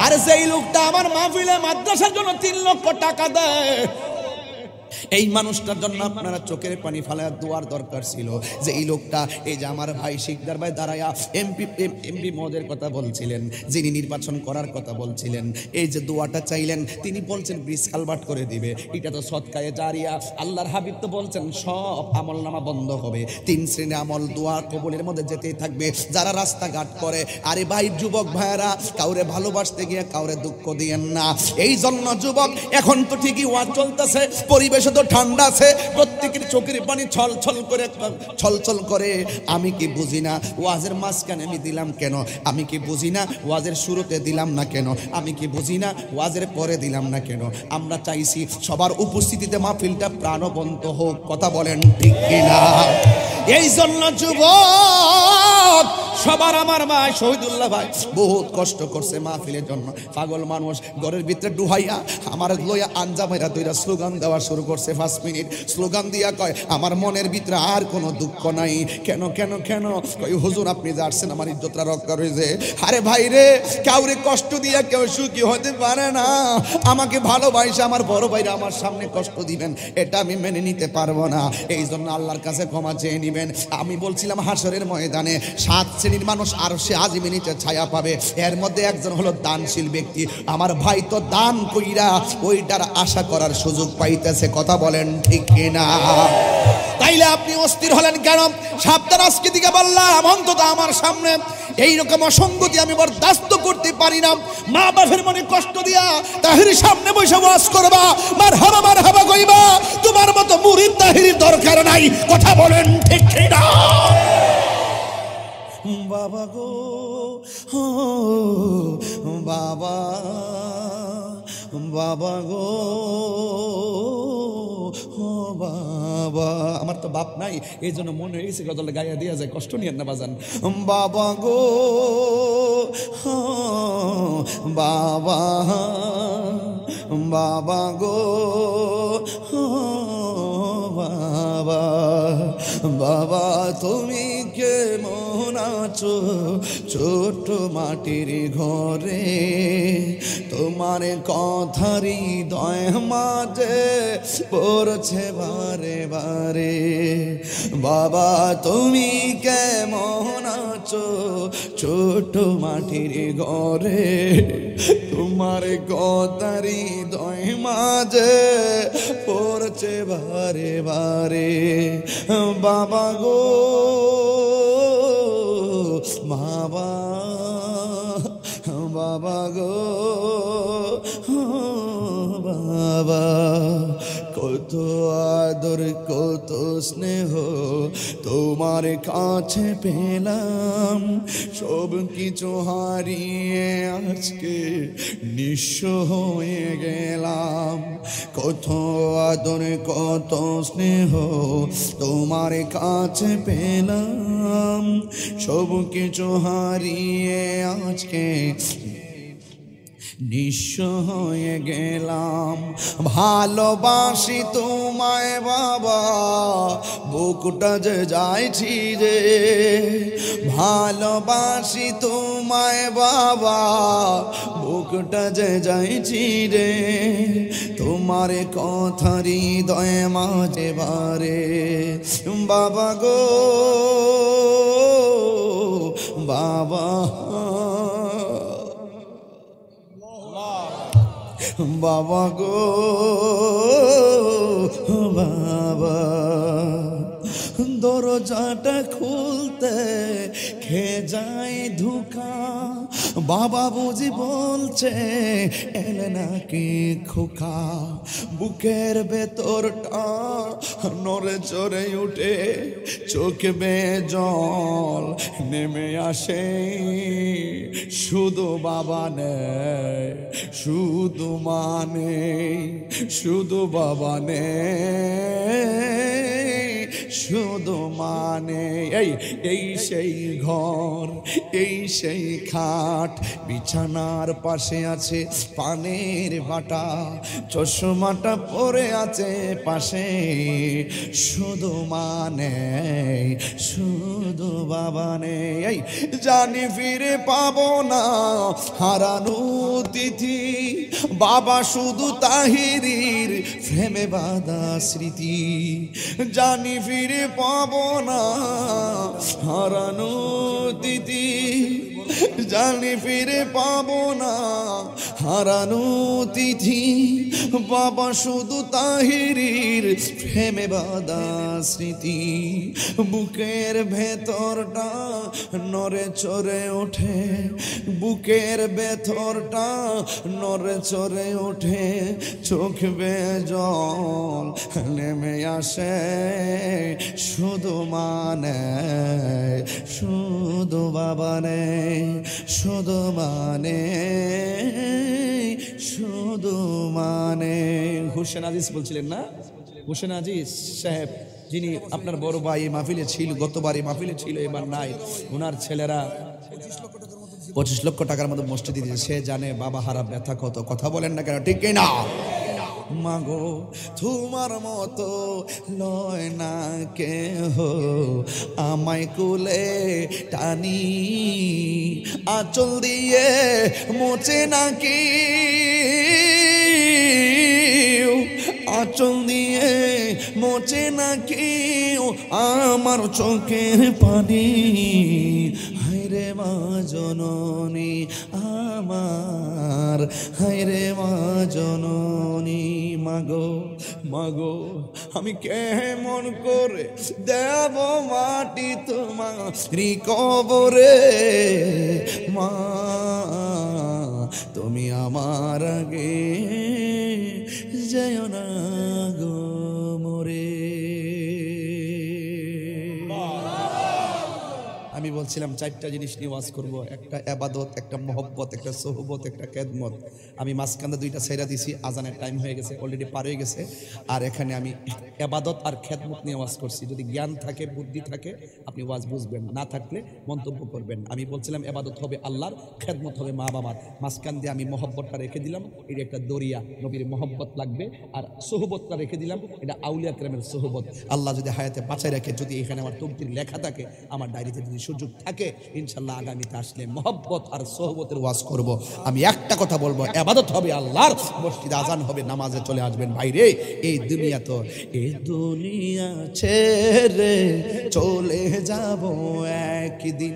আর যেই লোকটা আমার মাহফিলে মাদ্রাসার জন্য 3 লক্ষ টাকা দেয়, এই মানুষটার জন্য আপনারা চোখের পানি ফালায় দোয়ার দরকার ছিল যে এই লোকটা, এই যে আমার ভাই শিকদার ভাই দাঁড়ায়া এমপি মহোদয়ের কথা বলছিলেন, যিনি নির্বাচন করার কথা বলছিলেন, এই যে দোয়াটা চাইলেন, তিনি বলছেন ব্রিজ কালভার্ট করে দিবে, এটা তো সদকায়ে জারিয়া। আল্লাহর হাবিব তো বলছেন সব আমল নামা বন্ধ হবে, 3 শ্রেণী আমল দোয়া কবুলের মধ্যে যেতেই থাকবে। যারা রাস্তাঘাট করে, আরে ভাই যুবক ভাইয়েরা কাউরে ভালোবাসতে গিয়ে কাউরে দুঃখ দিয়েন না। এই জন্য যুবক এখন তো ঠিকই ওয়াজ চলতেছে, পরিবেশ তো ঠান্ডা আছে, প্রত্যেকের চোখের পানি ছলছল করে। আমি কি বুঝি না ওয়াজের মাঝখানে আমি দিলাম কেন? আমি কি বুঝি না ওয়াজের শুরুতে দিলাম না কেন? আমি কি বুঝি না ওয়াজের পরে দিলাম না কেন? আমরা চাইছি সবার উপস্থিতিতে মাহফিলটা প্রাণবন্ত হোক। কথা বলেন ঠিক কিনা? এই জন্য যুবক সবার আমার ভাই শহীদুল্লাহ ভাই বহুত কষ্ট করছে মাহফিলের জন্য। পাগল মানুষ ঘরের ভিতরে ডুহাইয়া আমার লইয়া আঞ্জামেরা দুইটা স্লোগান দেওয়া শুরু করছে। 5 মিনিট স্লোগান দিয়া কয় আমার মনের ভিতরে আর কোনো দুঃখ নাই। কেন কেন কেন? কই হুজুর আপনি যে আসছেন আমার ইজ্জতটা রক্ষা রয়েছে। আরে ভাই রে, কাউরে কষ্ট দিয়া কেউ সুখী হতে পারে না। আমাকে ভালোবাসে আমার বড় ভাইরা আমার সামনে কষ্ট দিবেন, এটা আমি মেনে নিতে পারবো না। এই জন্য আল্লাহর কাছে ক্ষমা চেয়ে নিবেন। আমি বলছিলাম হাসরের ময়দানে 7 শ্রেণীর মানুষ আরশে আজিমে নিচে ছায়া পাবে, এর মধ্যে একজন হলো দানশীল ব্যক্তি। আমার ভাই তো দান কইরা ওইটার আশা করার সুযোগ পাইতেছে। কথা বলেন ঠিক কিনা? তাইলে আপনি অস্থির হলেন কেন? সাবধান, আজকে দিকে বললাম অন্তত আমার সামনে এইরকম অসঙ্গতি আমি বরদাস্ত করতে পারি না। মা বাপের মনে কষ্ট দিয়া তাহিরির সামনে বসে ওয়াজ করবা, মারহাবা কইবা, তোমার মতো মুরিদ তাহিরির দরকার নাই। কথা বলেন ঠিক কিনা? বাবা গো বাবা, বাবা গো বাবা, আমার তো বাপ নাই, এই জন্য মনে হয়েছে গজলে গাইয়া দিয়া যায়, কষ্ট নিয়ে না বাজান। বাবা গো বাবা, বাবা গো বাবা, বাবা তুমি কেমন আছো ছোট মাটির ঘরে? তোমার কথারই হৃদয় মাঝে পড়ছে বারে বারে। বাবা তুমি কেমন আছো ছোট মাটির ঘরে? তোমার কথারই হৃদয় মাঝে পড়ছে বারে বারে। বাবা গো বাবা, বাবা গো বাবা, কত আদর কত স্নেহ তোমার কাছে পেলাম, সব কিছু হারিয়ে আজকে নিঃস্ব হয়ে গেলাম। কত আদর কত স্নেহ তোমার কাছে পেলাম, সব কিছু হারিয়ে আজকে নিঃস্ব হয়ে গেলাম। ভালোবাসি তোমায় বাবা, বুকটা যে যাইছি রে। ভালোবাসি তোমায় বাবা, বুকটা যে যাইছি রে। তোমার কথার হৃদয় মাঝে বারে। বাবা গো বাবা, বাবা গো বাবা, দরজাটা খুলতে খেয়ে যায় ধোঁকা। বাবা বুঝি বলছে এলে নাকি খোকা। বুকের ভেতরটা নড়ে চড়ে উঠে, চোখে বেয়ে জল নেমে আসে। শুধু বাবা নেই, শুধু মা নেই, শুধু বাবা নেই, শুধু মানে এই সেই ঘর, এই সেই খাট, বিছানার পাশে আছে পানের বাটা, চশমাটা পরে আছে পাশে। শুধু মানে শুধু বাবা নেই। জানি ফিরে পাবো না হারানো তিথি, বাবা শুধু তাহিরির প্রেমে বাঁধা স্মৃতি। জানি ফিরে পাবো না হারানো তিথি, জানি ফিরে পাবো না হারানো তিথি। বাবা শুধু তাহিরির প্রেমে বাঁধা স্মৃতি। বুকের ভেতরটা নড়ে চড়ে ওঠে, বুকের ভেতরটা নড়ে চড়ে ওঠে, চোখ বেয়ে জল নেমে আসে। শুধু মানে শুধু বাবা নেই, শুধু মানে শুধু মানে। হোসেন আজিজ বলছিলেন না, হোসেন আজিজ সাহেব যিনি আপনার বড় ভাই মাহফিলে ছিল, গতবারই মাহফিলে ছিল, এবার নাই। ওনার ছেলেরা 25 লক্ষ টাকার মতো মসজিদে দিয়েছে। সে জানে বাবা হারা ব্যথা কত। কথা বলেন না কেন, ঠিক না? মাগো তোমার মতো লয় না কেহ, আমায় কুলে টানি, আঁচল দিয়ে মোচে নাকি, আঁচল দিয়ে মোচে নাকি আমার চোখের পানি। হায়রে মা জননী আমার, হায়রে মা জননী। মাগো মাগো আমি কেমন করে দেব মাটি তোমার কবরে। মা তুমি আমার আগে যেও না গো মোরে। আমি বলছিলাম 4টা জিনিস নিয়ে ওয়াজ করবো, একটা ইবাদত, একটা মহব্বত, একটা সোহবত, একটা খেদমত। আমি মাঝখানে 2টা ছেড়ে দিছি, আজানের টাইম হয়ে গেছে, অলরেডি পার হয়ে গেছে। আর এখানে আমি ইবাদত আর খেদমত নিয়ে ওয়াজ করছি। যদি জ্ঞান থাকে, বুদ্ধি থাকে, আপনি ওয়াজ বুঝবেন, না থাকলে মন্তব্য করবেন। আমি বলছিলাম ইবাদত হবে আল্লাহর, খেদমত হবে মা বাবার। মাঝখান দিয়ে আমি মহব্বতটা রেখে দিলাম, এটা একটা দরিয়া, নবীর মহব্বত লাগবে। আর সোহবতটা রেখে দিলাম, এটা আউলিয়া কেরামের সোহবত। আল্লাহ যদি হায়াতে বাঁচায় রাখে, যদি এখানে আমার তকদির লেখা থাকে, আমার ডায়েরিতে যদি সুযোগ থাকে, ইনশাল্লাহ আগামীতে আসলে মহব্বত আর সোহবতের ওয়াজ করব। আমি একটা কথা বলবো, ইবাদত হবে আল্লাহর, মসজিদে আজান হবে, নামাজে চলে আসবেন। ভাইরে এই দুনিয়া তো, এই দুনিয়া ছেড়ে চলে যাব একদিন,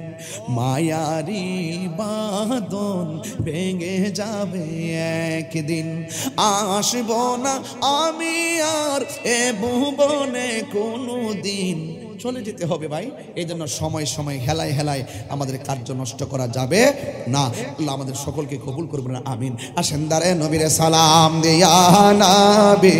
মায়ারি বাঁধন ভেঙে যাবে একদিন। আসব না আমি আর এ ভুবনে কোনো দিন। চলে যেতে হবে ভাই। এই জন্য সময় সময় হেলায় হেলায় আমাদের কার্য নষ্ট করা যাবে না। আল্লাহ আমাদের সকলকে কবুল করবেন, আমিন। আসেন দাঁড়ে নবীরে সালাম দিয়া নবী।